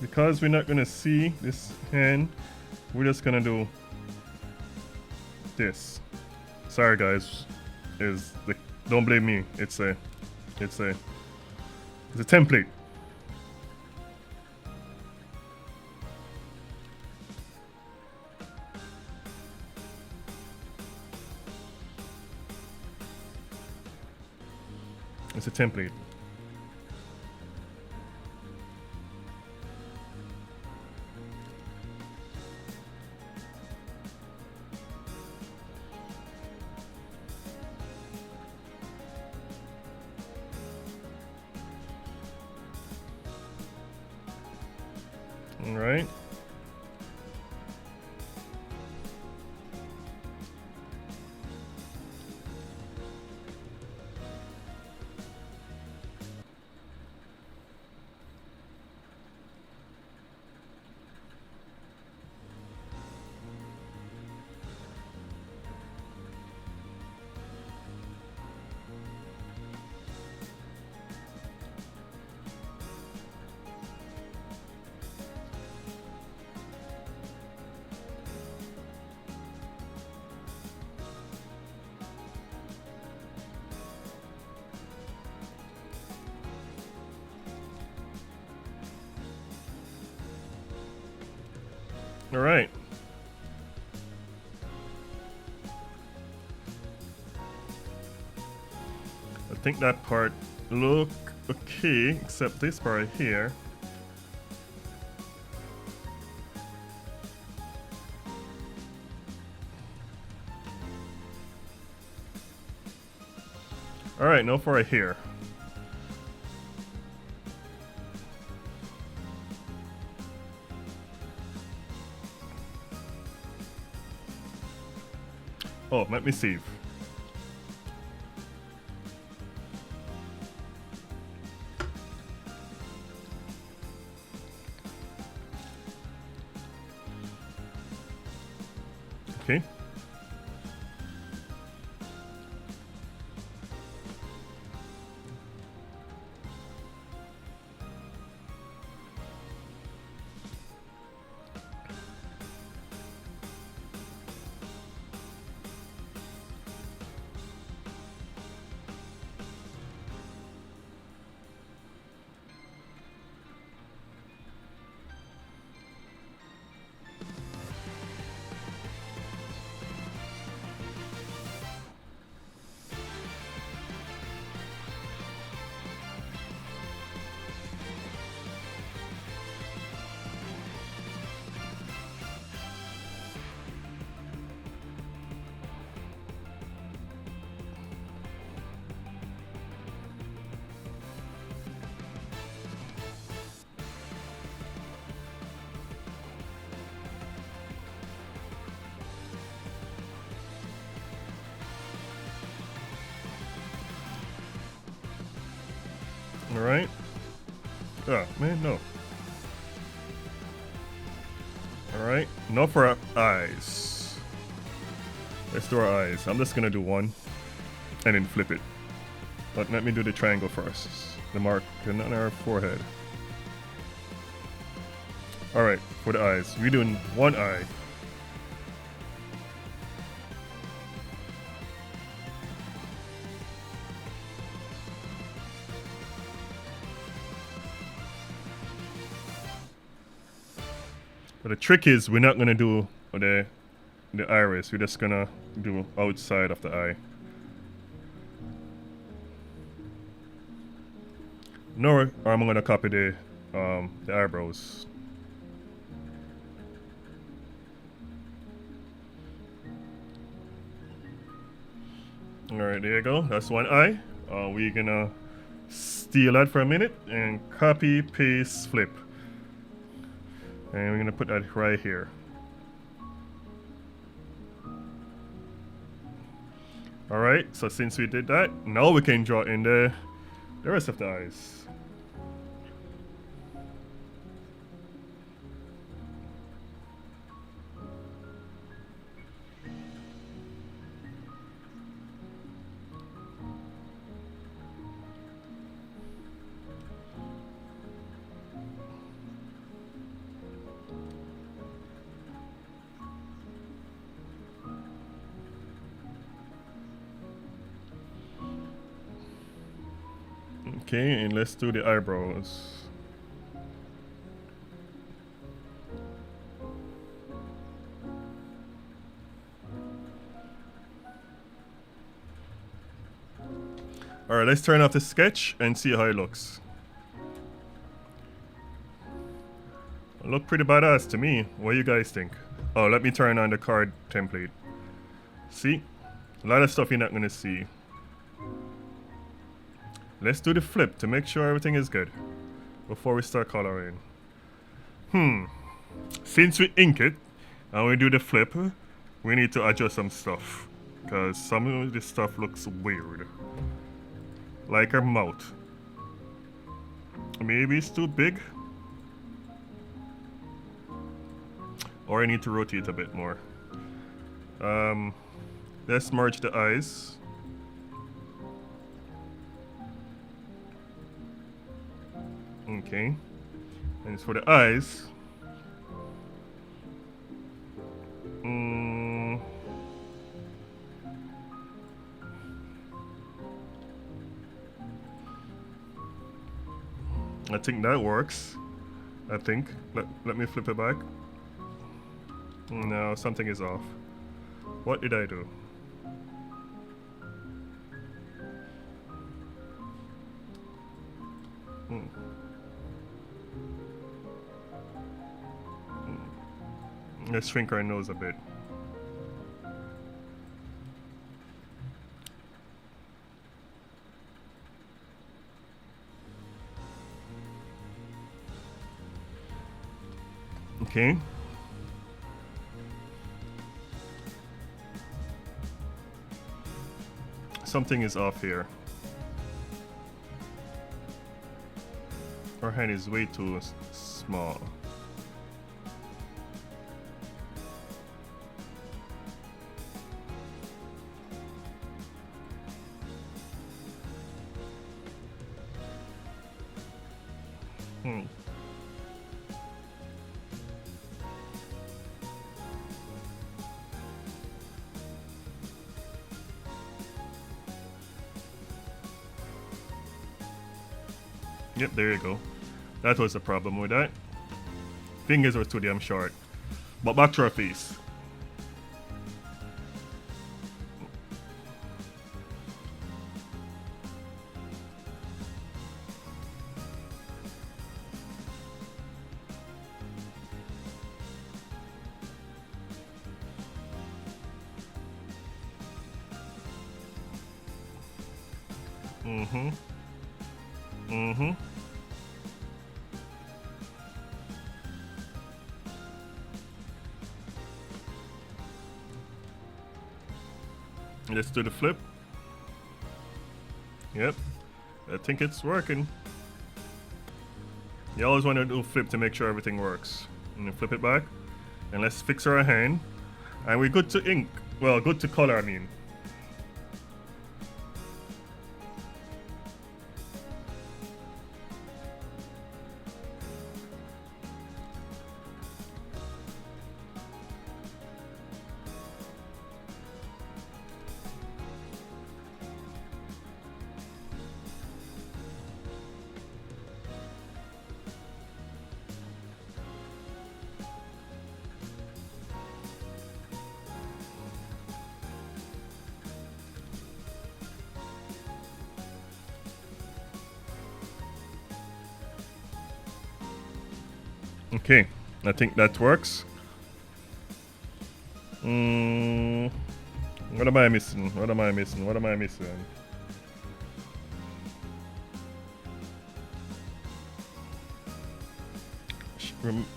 Because we're not gonna see this hand, we're just gonna do this. Sorry guys, don't blame me. It's a template. It's a template. Alright. Alright. I think that part look okay, except this part here. Alright, now for right here. Oh, let me see. Okay. Alright. Ah, man, no. Alright, now for our eyes. Let's do our eyes. I'm just gonna do one and then flip it. But let me do the triangle first. The mark on our forehead. Alright, for the eyes. We're doing one eye. But the trick is we're not gonna do the iris. We're just gonna do outside of the eye. Nor I'm gonna copy the eyebrows. Alright, there you go. That's one eye. We're gonna steal that for a minute and copy, paste, flip. And we're gonna put that right here. Alright, so since we did that, now we can draw in the rest of the eyes. Okay, and let's do the eyebrows. Alright, let's turn off the sketch and see how it looks. Look pretty badass to me. What do you guys think? Oh, let me turn on the card template. See? A lot of stuff you're not gonna see. Let's do the flip to make sure everything is good before we start coloring. Since we ink it and we do the flip, we need to adjust some stuff. Because some of this stuff looks weird. Like her mouth. Maybe it's too big. Or I need to rotate a bit more. Let's merge the eyes. Okay. And it's for the eyes. I think that works. I think. Let me flip it back. No, something is off. What did I do? Let's shrink our nose a bit. Okay. Something is off here. Our hand is way too small. Yep, there you go. That was the problem with that. Fingers were too damn short. But back to our face. Let's do the flip. Yep, I think it's working. You always want to do flip to make sure everything works. And then flip it back. And let's fix our hand. And we're good to ink. Well, good to color, I mean. Okay, I think that works. What am I missing? What am I missing? What am I missing?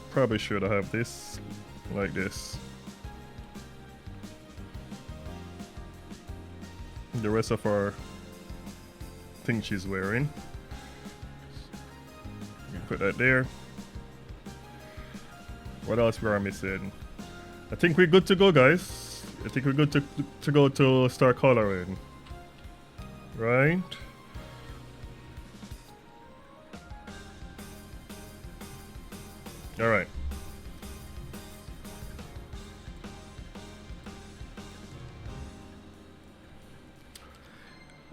Probably should have this like this. The rest of our thing she's wearing. You can put that there. What else we are missing? I think we're good to go, guys. I think we're good to go to start coloring. Right? Alright.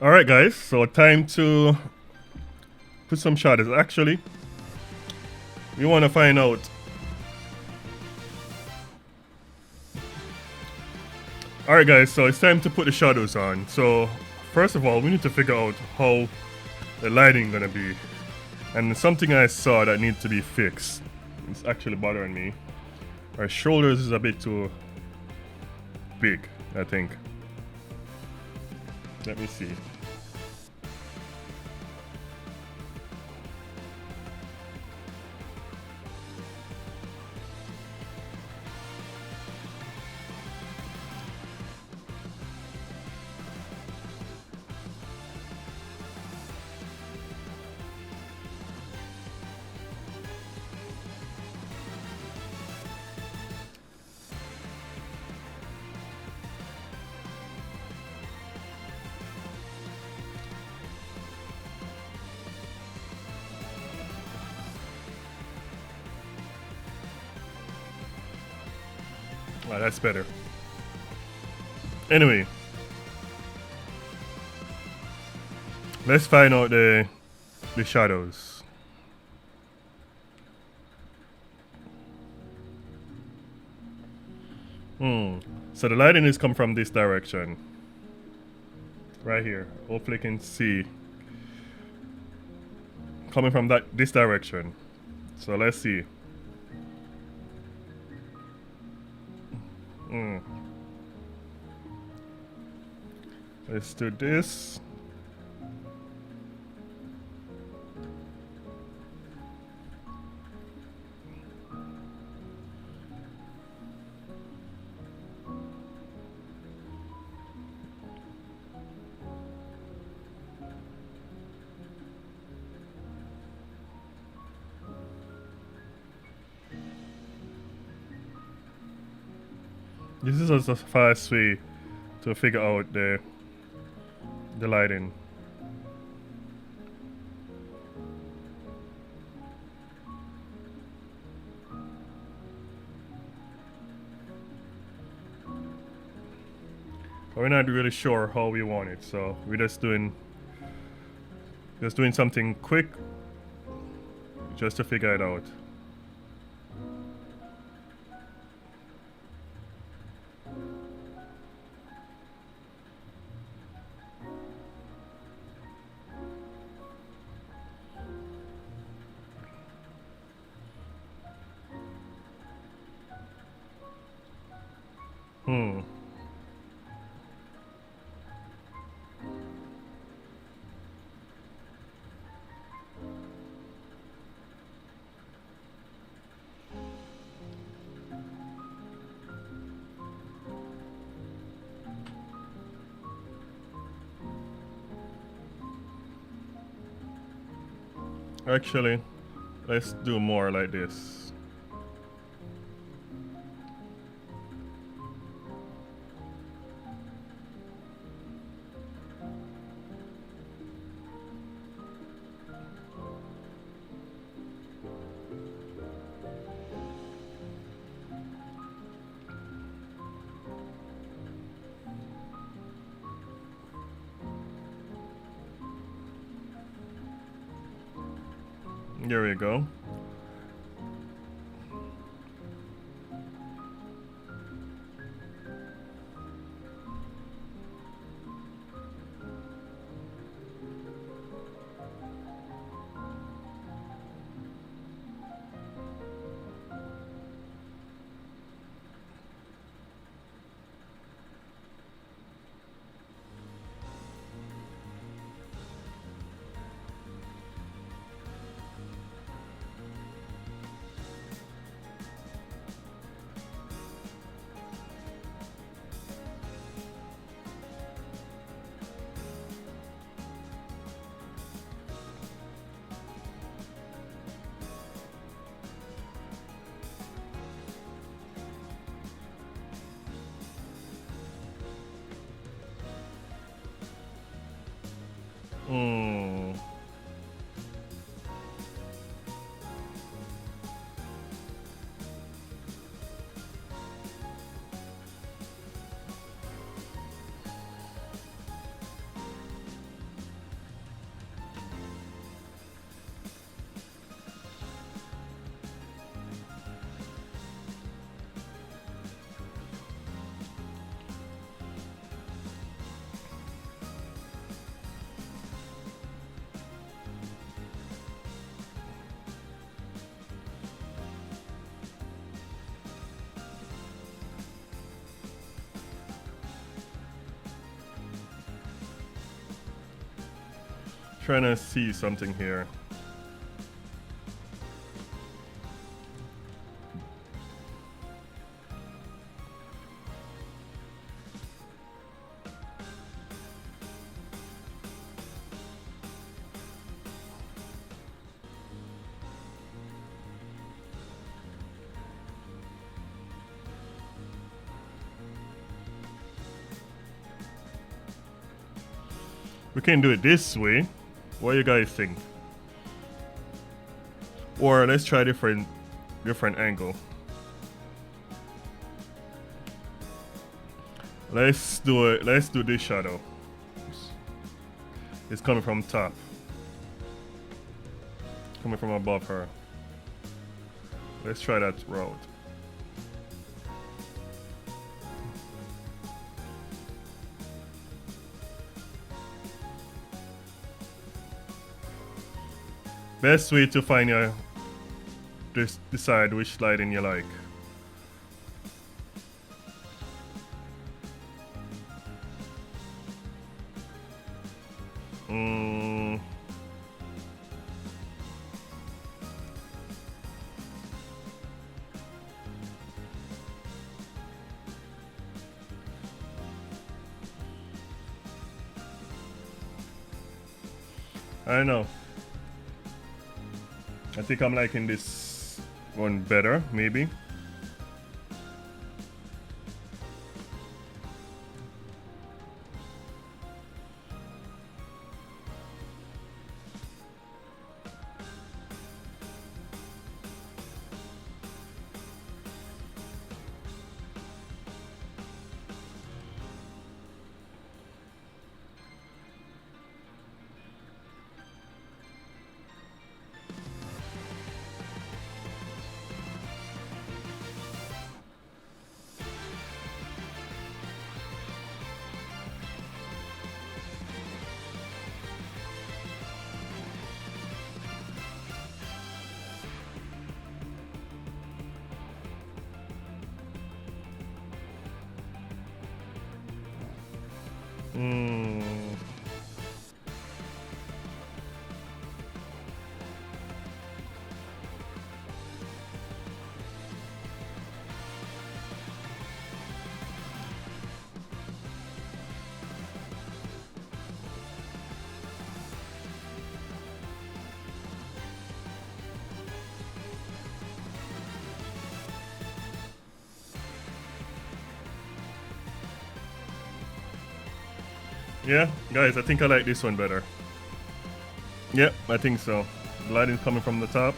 Alright, guys. So time to put some shadows. Actually, we want to find out. Alright guys, so it's time to put the shadows on. So first of all, we need to figure out how the lighting gonna be. And something I saw that needs to be fixed. It's actually bothering me. Our shoulders is a bit too big, I think. Let me see. Ah, that's better. Anyway, let's find out the shadows. So the lighting is come from this direction. Right here. Hopefully you can see. Coming from this direction. So let's see. Let's do this. This is also a fast way to figure out the lighting. But we're not really sure how we want it, so we're just doing something quick just to figure it out. Actually, let's do more like this. There we go. Trying to see something here. We can do it this way. What do you guys think? Or let's try different angle. Let's do it. Let's do this shadow. It's coming from top. Coming from above her. Let's try that route. Best way to find your decide which lighting you like. I don't know. I think I'm liking this one better, maybe. Yeah, guys, I think I like this one better. Yep, I think so. The lighting's coming from the top.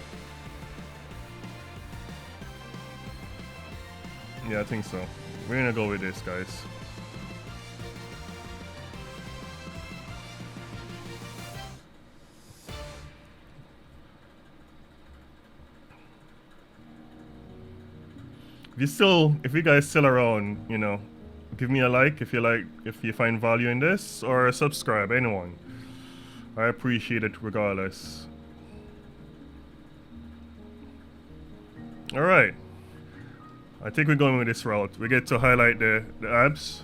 Yeah, I think so. We're gonna go with this, guys. If you guys still around, you know, give me a like if you find value in this, or subscribe, anyone. I appreciate it regardless. Alright. I think we're going with this route. We get to highlight the abs.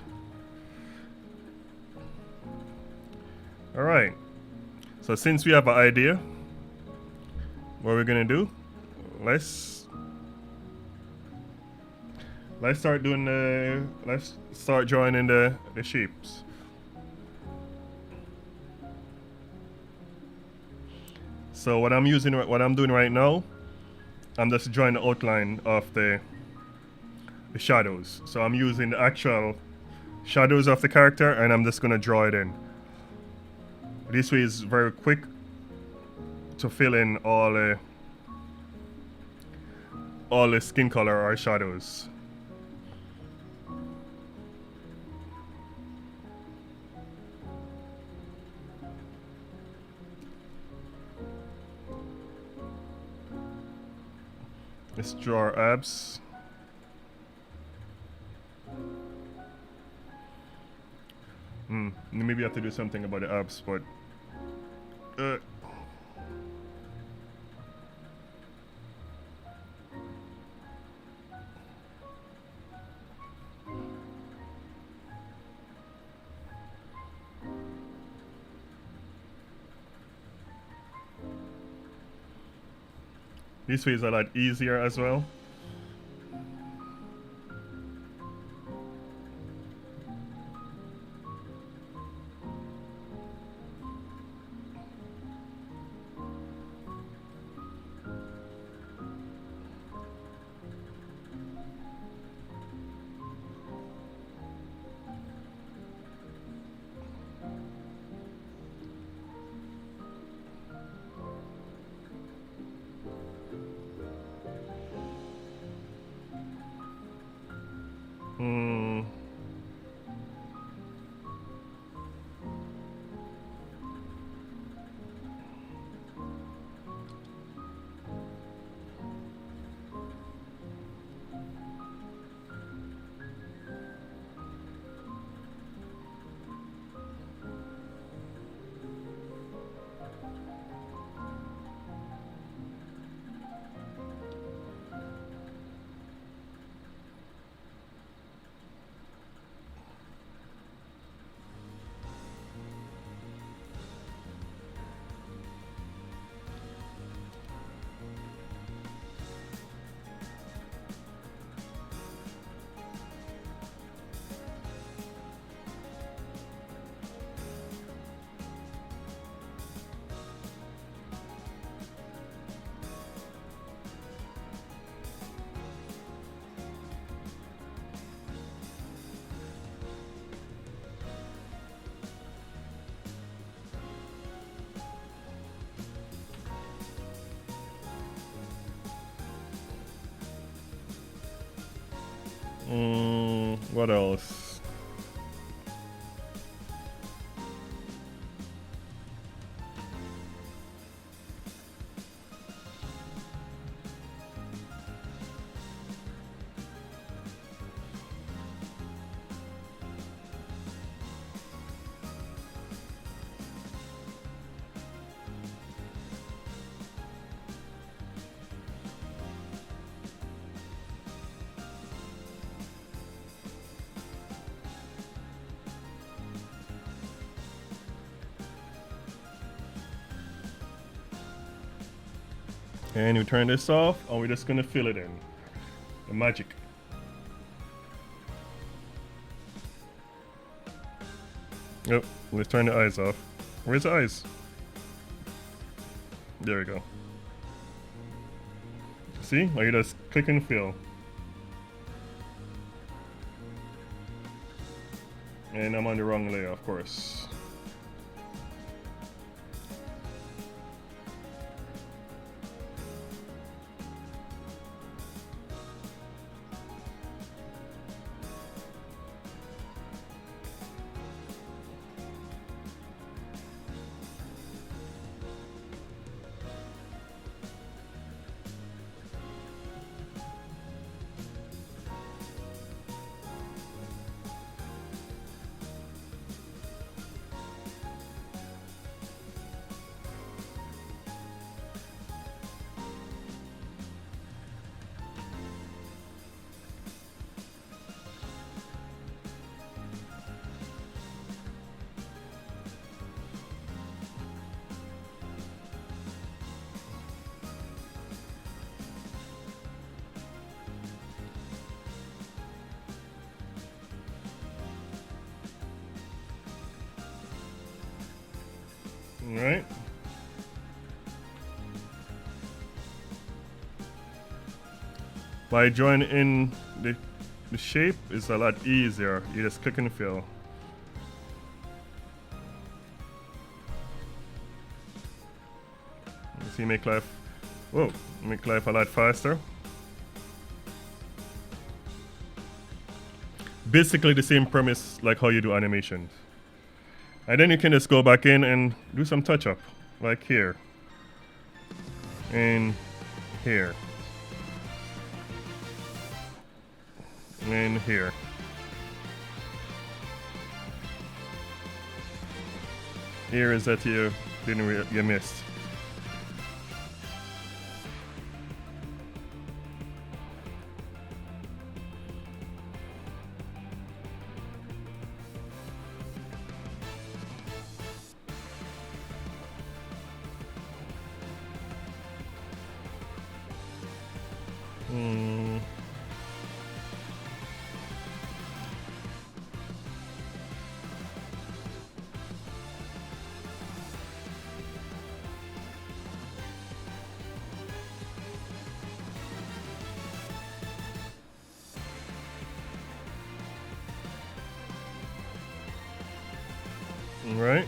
Alright. So since we have an idea, what we're gonna do, let's start doing let's start drawing in the shapes. So what I'm doing right now, I'm just drawing the outline of the shadows. So I'm using the actual shadows of the character, and I'm just gonna draw it in. This way is very quick to fill in all the skin color or shadows. Let's draw our abs. Maybe I have to do something about the abs, but this way is a lot easier as well. What else? And we turn this off, and we're just gonna fill it in. The magic. Yep, let's turn the eyes off. Where's the eyes? There we go. See? Or you just click and fill. And I'm on the wrong layer, of course. Alright. By drawing in the shape is a lot easier. You just click and fill. You see, make life a lot faster. Basically the same premise like how you do animations. And then you can just go back in and do some touch up, like here. And here. And here. Here is that you missed. Right.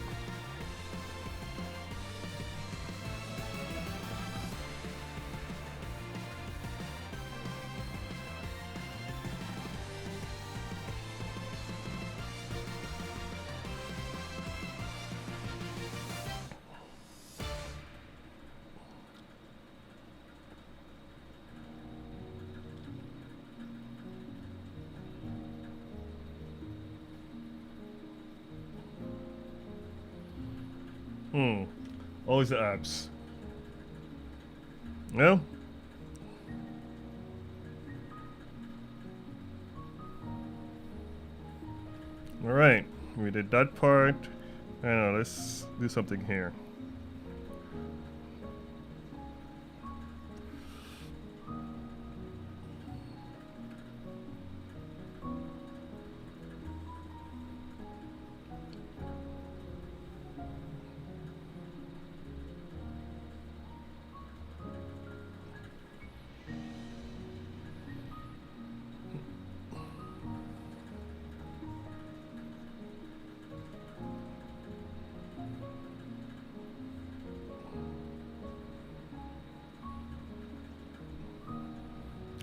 Always the abs. No? Alright, we did that part. Now let's do something here.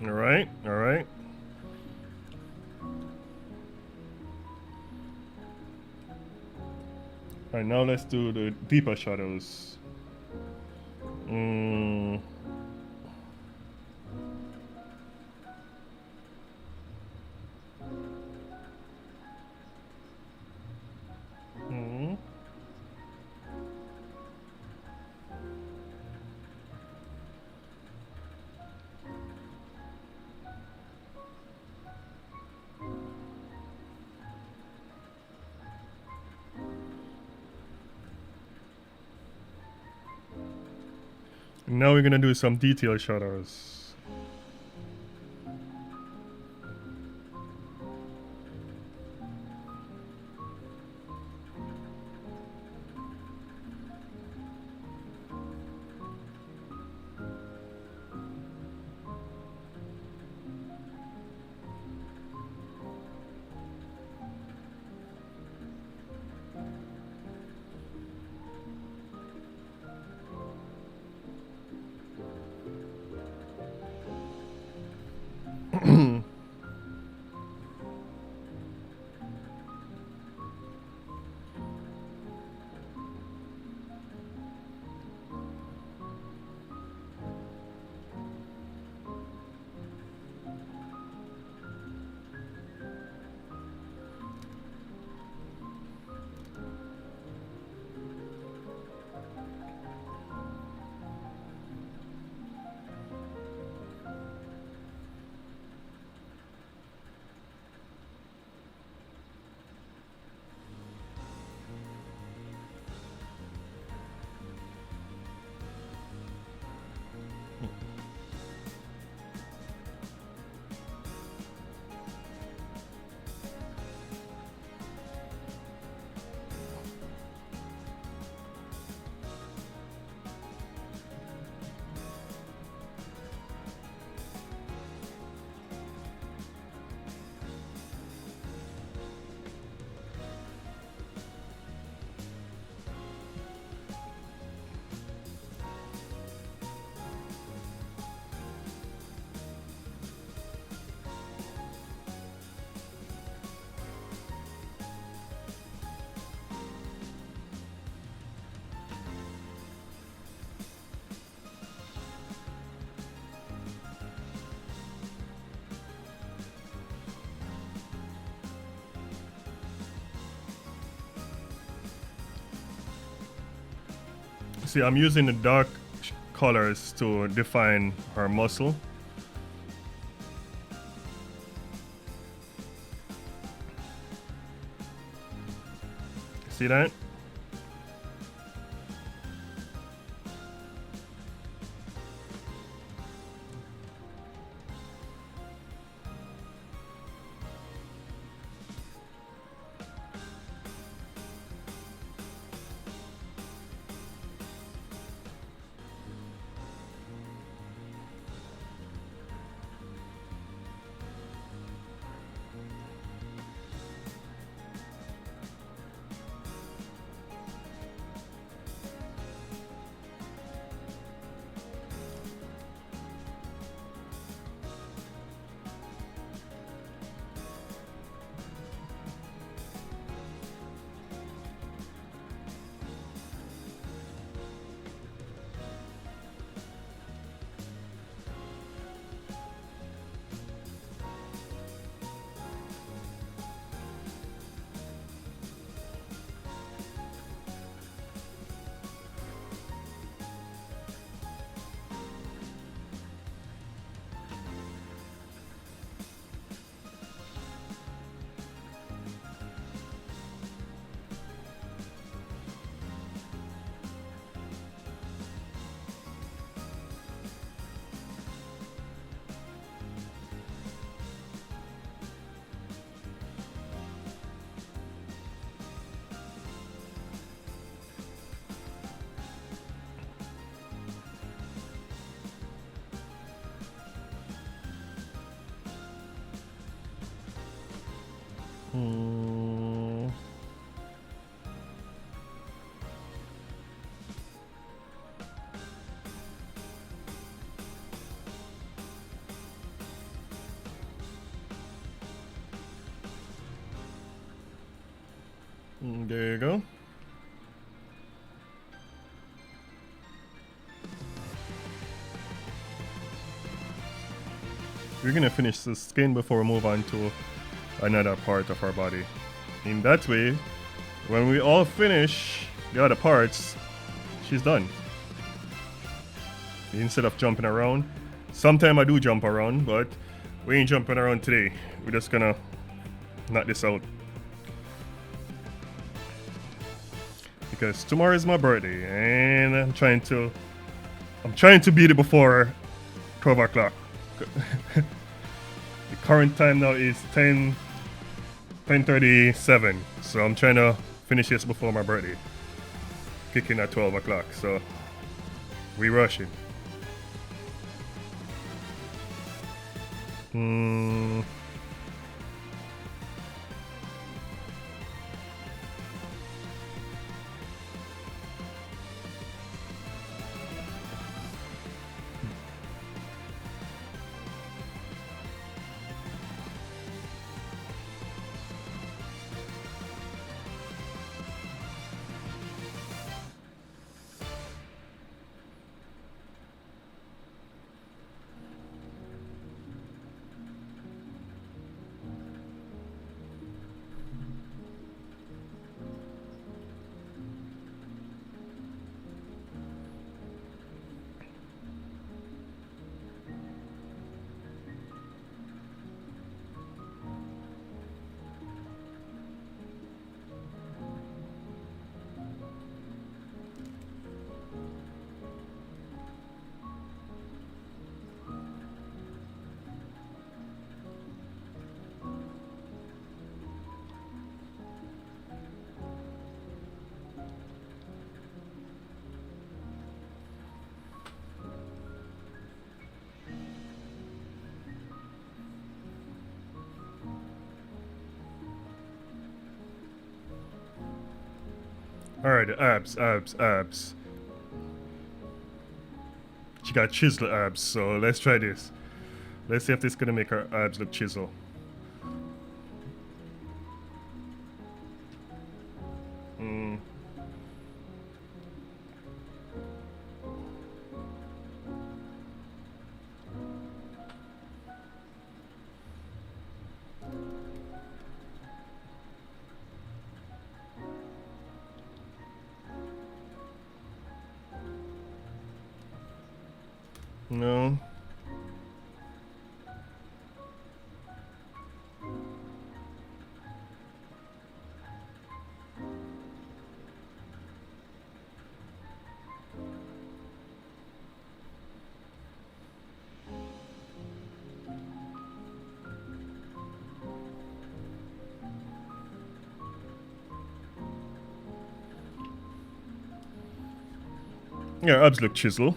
Alright, alright. Alright, now let's do the deeper shadows. Mm. Mm. Now we're gonna do some detail shadows. See, I'm using the dark colors to define her muscle. See that? Hmm. There you go. we're gonna finish the skin before we move on to another part of our body. In that way, when we all finish the other parts, she's done. Instead of jumping around, sometimes I do jump around, but we ain't jumping around today. We're just gonna knock this out. Because tomorrow is my birthday and I'm trying to beat it before 12 o'clock. The current time now is 10:37, so I'm trying to finish this before my birthday. Kicking at 12 o'clock, so we rushing. Alright, abs. She got chisel abs, so let's try this. Let's see if this is gonna make her abs look chisel. No. Yeah, abs look chisel.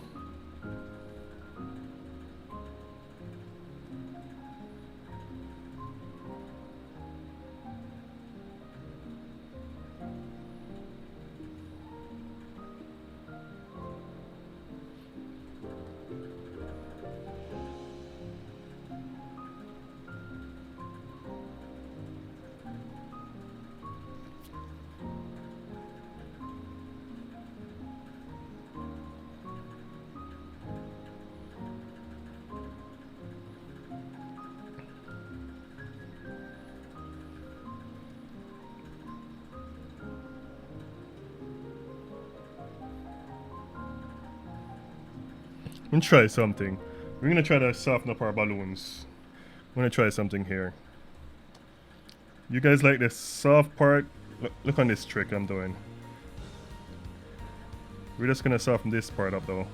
Let's try something. We're gonna try to soften up our balloons. I'm gonna try something here. You guys like this soft part? Look on this trick I'm doing. We're just gonna soften this part up though.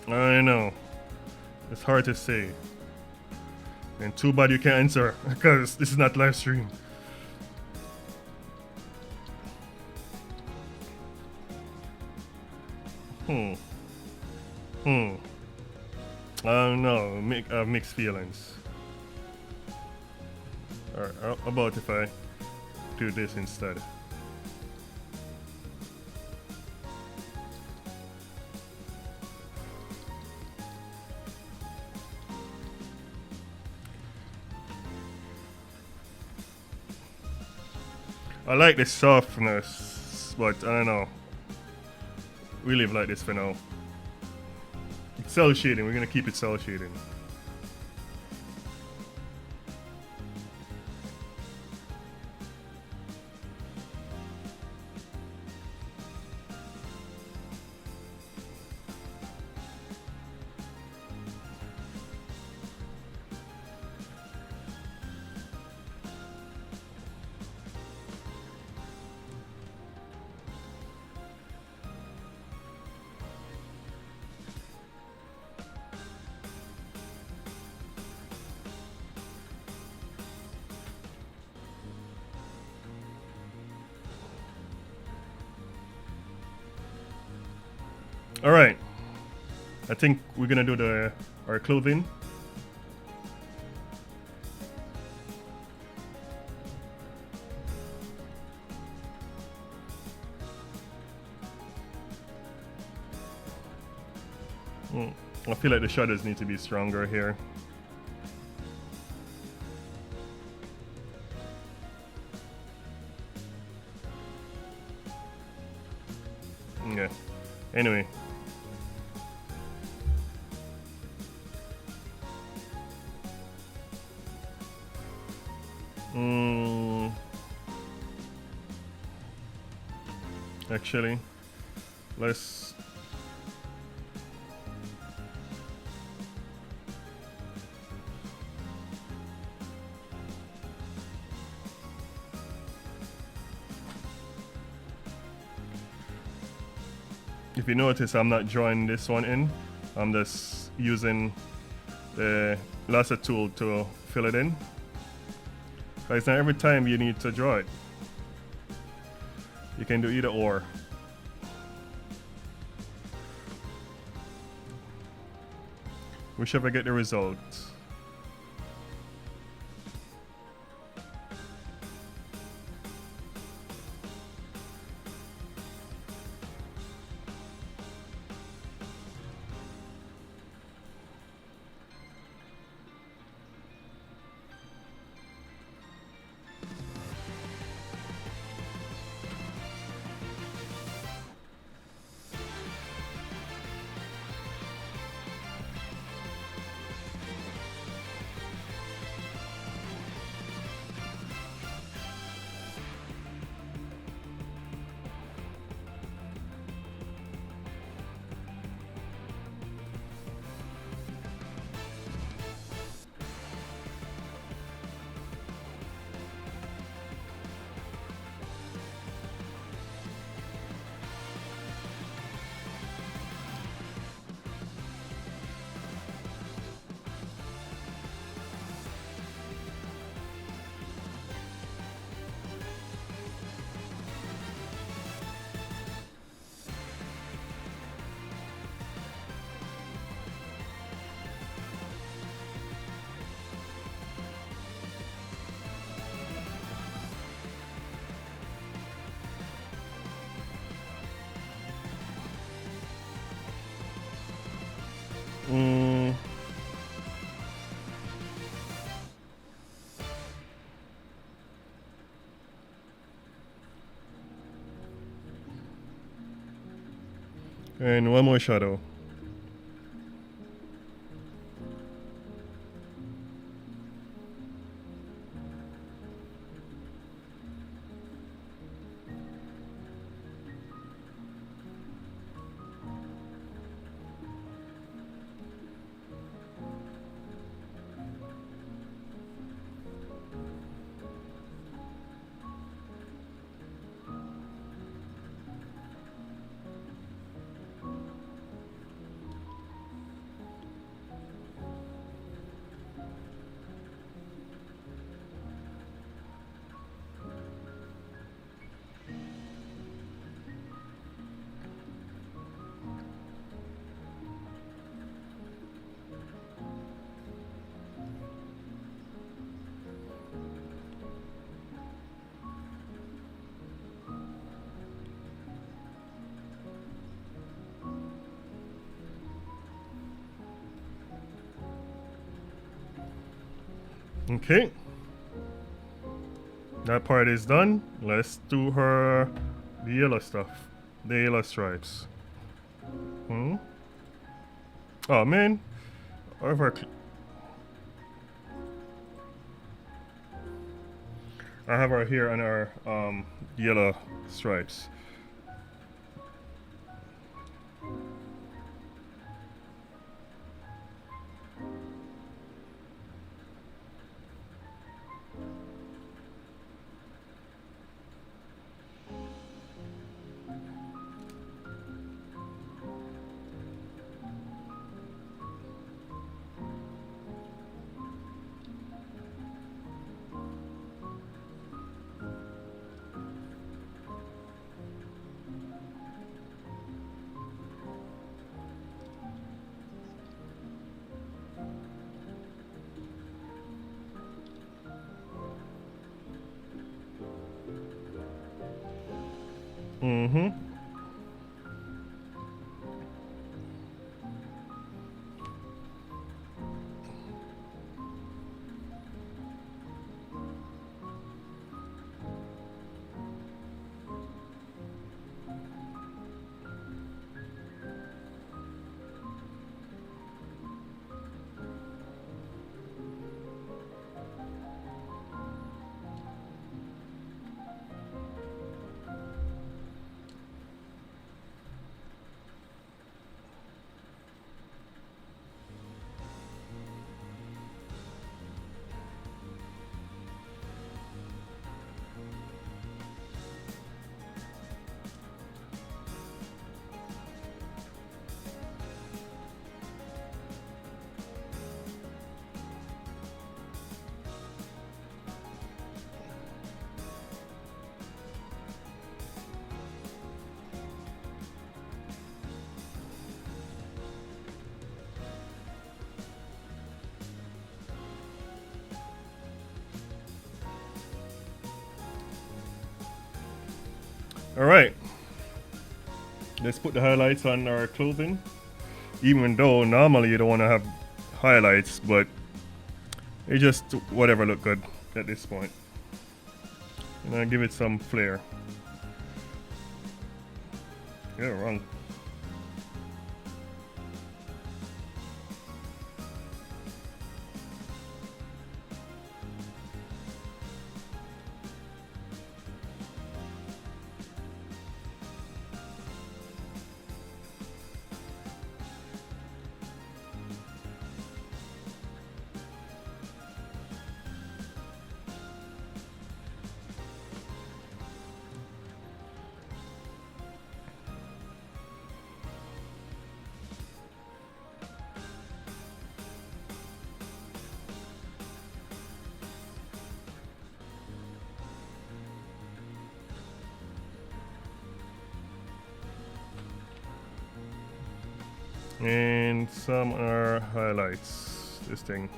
I know. It's hard to say. And too bad you can't answer because this is not live stream. I don't know. Mixed feelings. Alright, how about if I do this instead? I like the softness, but I don't know. we leave like this for now. Cell shading, we're gonna keep it cell shading. All right, I think we're gonna do our clothing. I feel like the shadows need to be stronger here. Yeah. Anyway. Actually, let's if you notice, I'm not drawing this one in. I'm just using the lasso tool to fill it in. But it's not every time you need to draw it. You can do either or. Whichever get the result. And one more shadow. Okay, that part is done. Let's do the yellow stuff, the yellow stripes. Hmm? Oh man. Over. I have our here on our yellow stripes. Mm-hmm. All right. Let's put the highlights on our clothing. Even though normally you don't want to have highlights, but it just whatever look good at this point. And I give it some flair. Yeah, wrong. And some are highlights. This thing.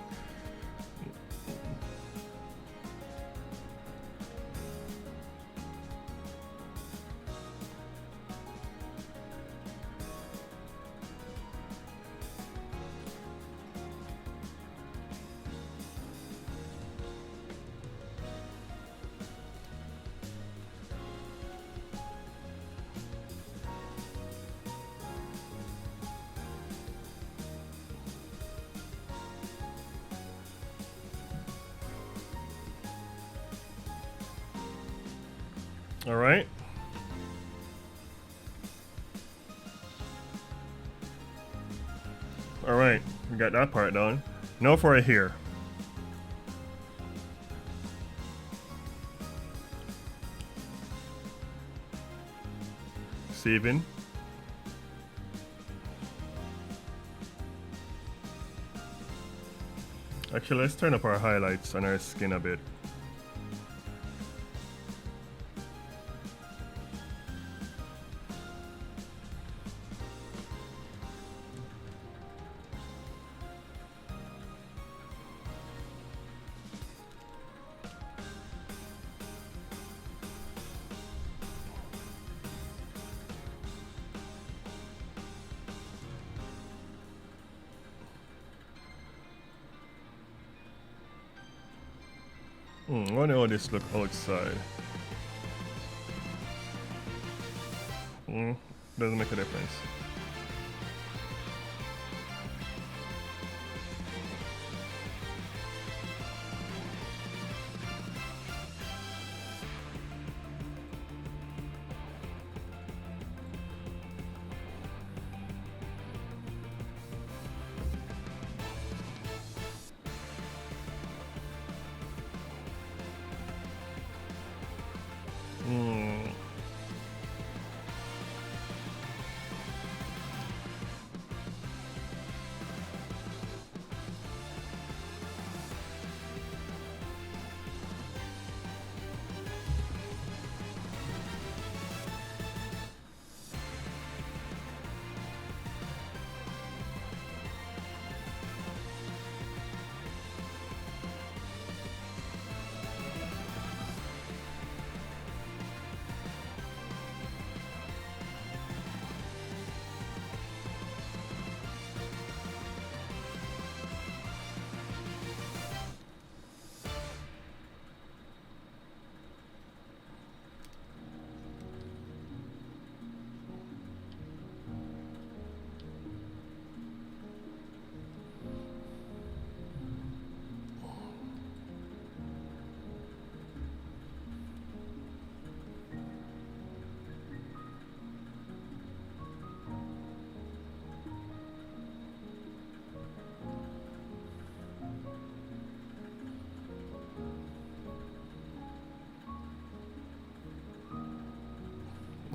All right. All right, we got that part done. Now for a hair. Saving. Actually, let's turn up our highlights on our skin a bit. I wonder how this look outside. Doesn't make a difference.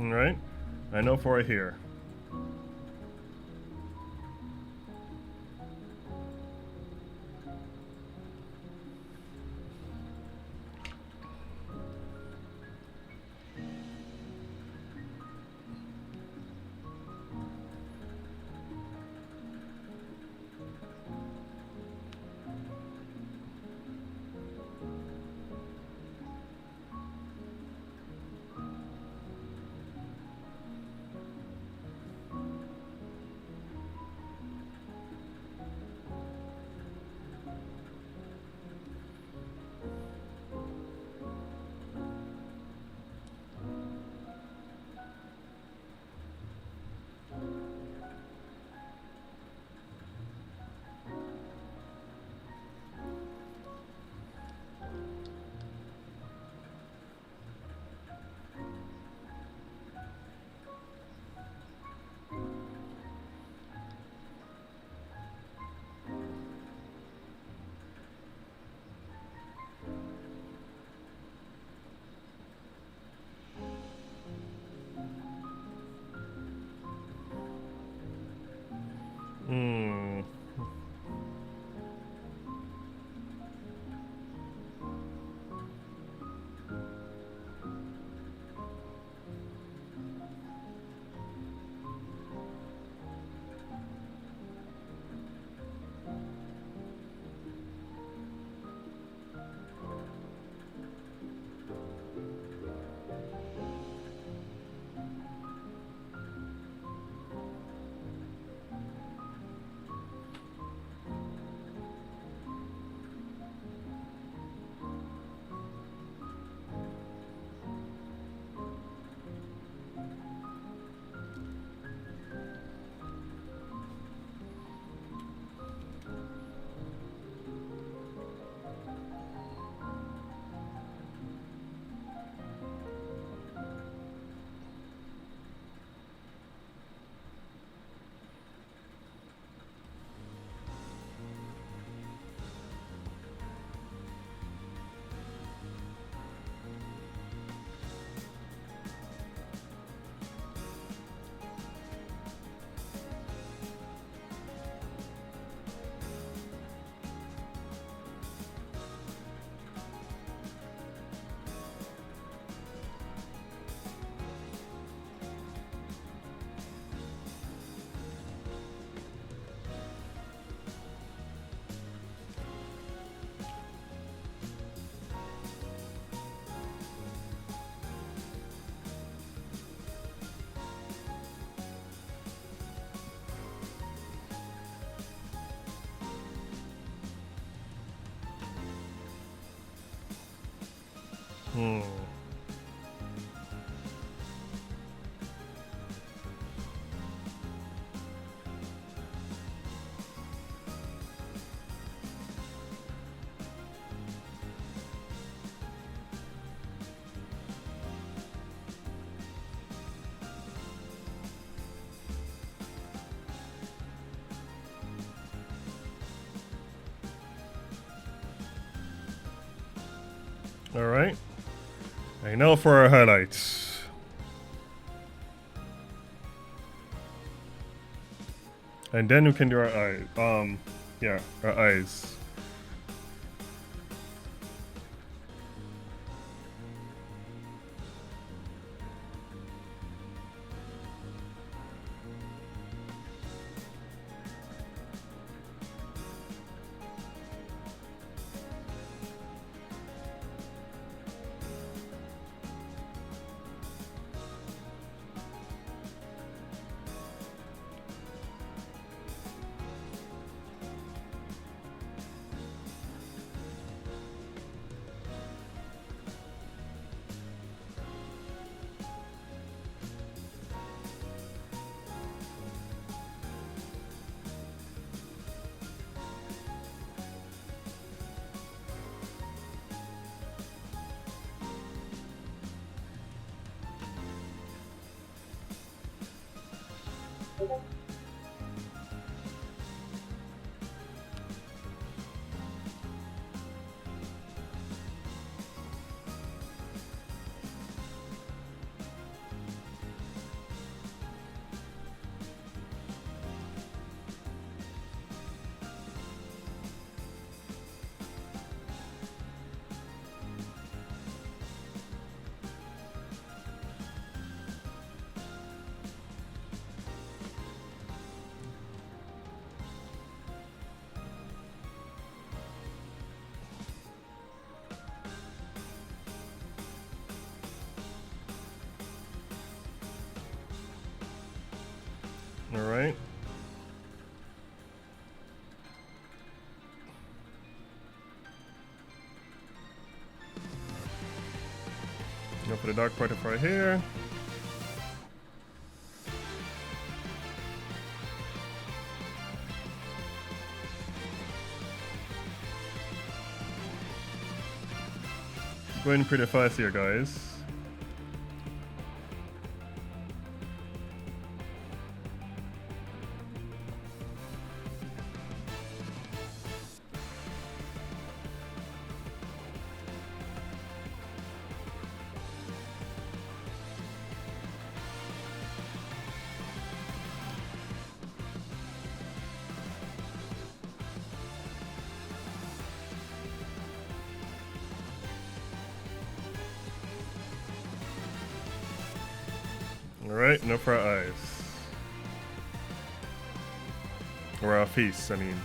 Alright? I know for a here. Hmm. Hmm. Alright. And now for our highlights. And then we can do our eyes. Yeah, our eyes. Alright. Go for the dark part right here. Going pretty fast here, guys. Alright, enough for our eyes. Or our face, I mean.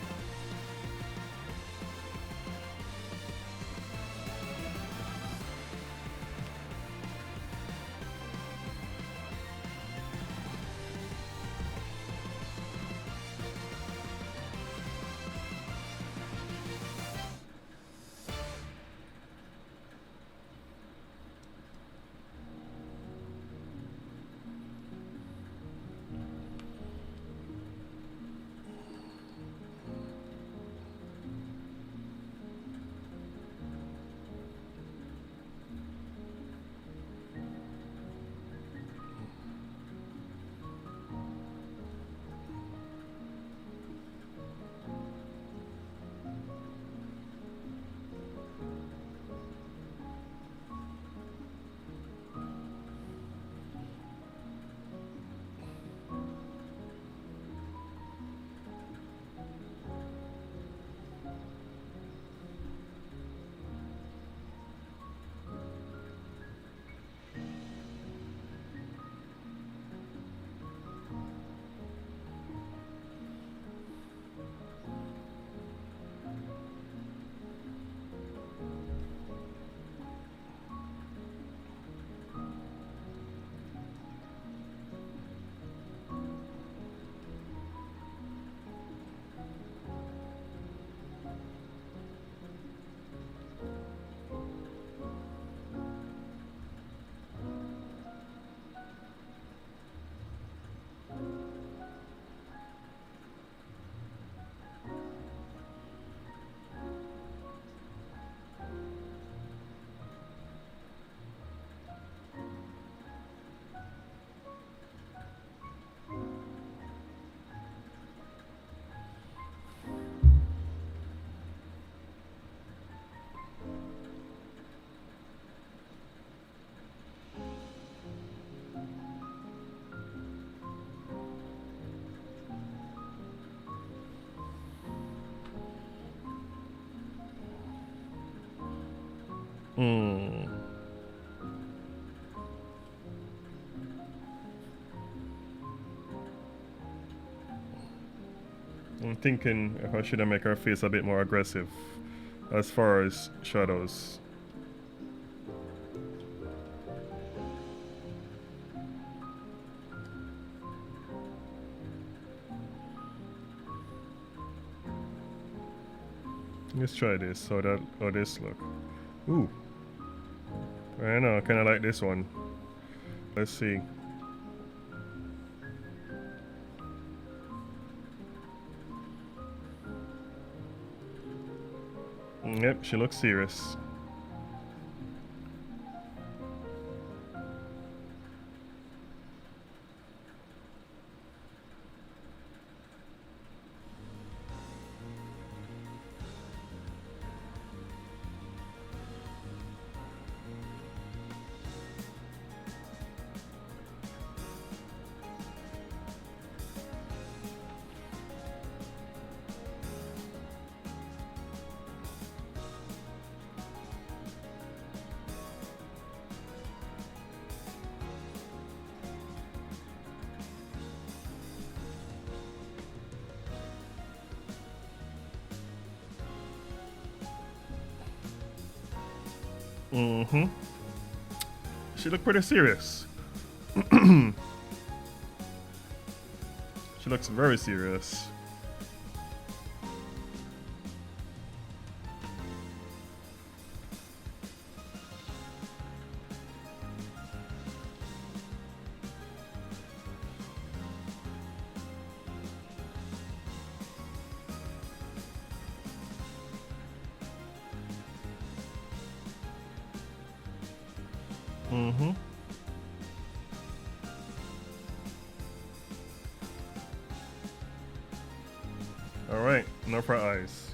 I'm thinking if I should make her face a bit more aggressive as far as shadows. Let's try this. How this look? Ooh. I know, I kinda like this one. Let's see. Yep, she looks serious. Mm-hmm. She looked pretty serious. She She looks very serious. Mm-hmm. All right, enough for eyes.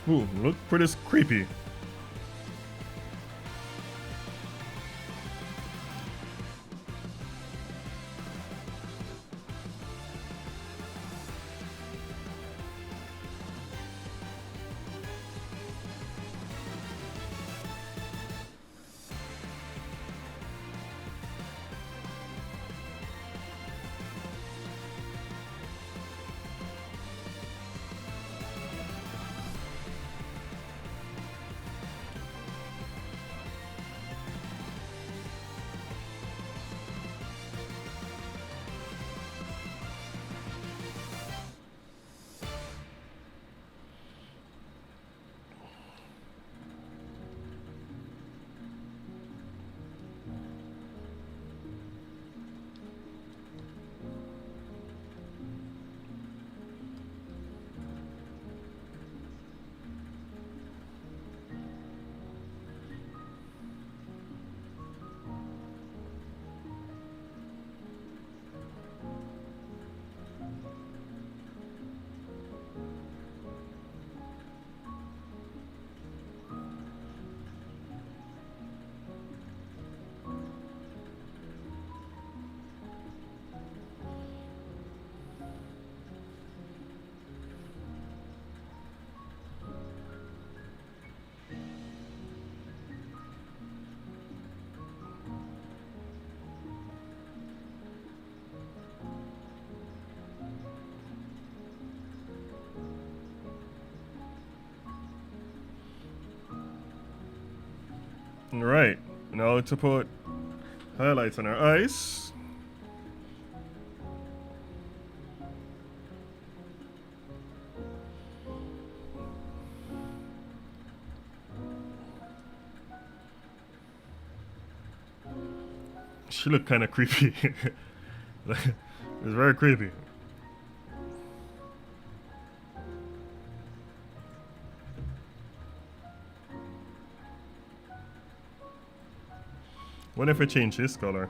Ooh, look pretty creepy. Right. Now to put highlights on her eyes. She looked kind of creepy. It's very creepy. What if I change this color?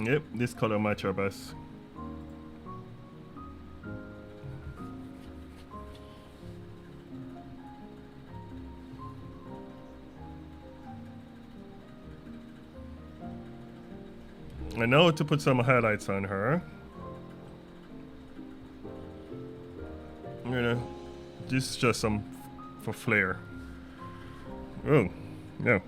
Yep, this color match her best. And now to put some highlights on her. I'm gonna, this is just some for flair. Oh, no.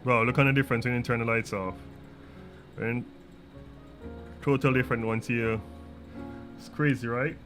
Wow, look on the difference when you turn the lights off. And total different once you. It's crazy, right?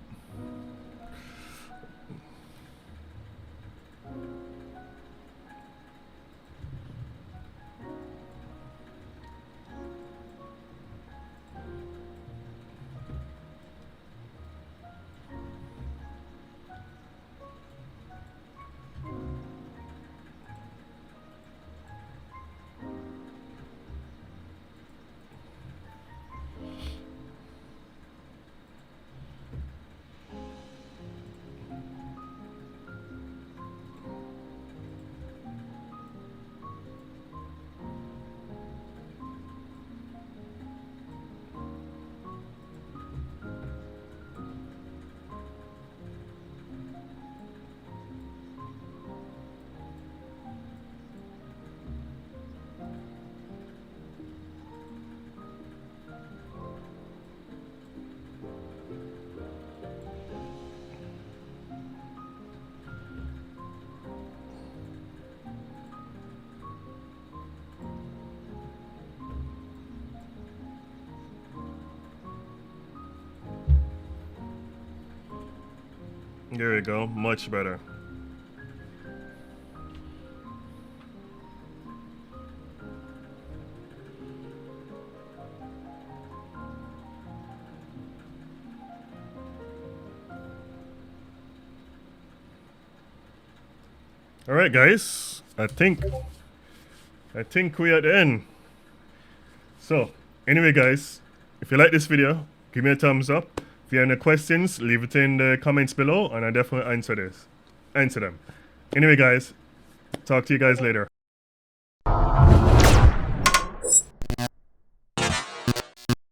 There we go, much better. All right, guys. I think we're at the end. So, anyway, guys, if you like this video, give me a thumbs up. If you have any questions, leave it in the comments below, and I'll definitely answer them. Anyway, guys, talk to you guys later.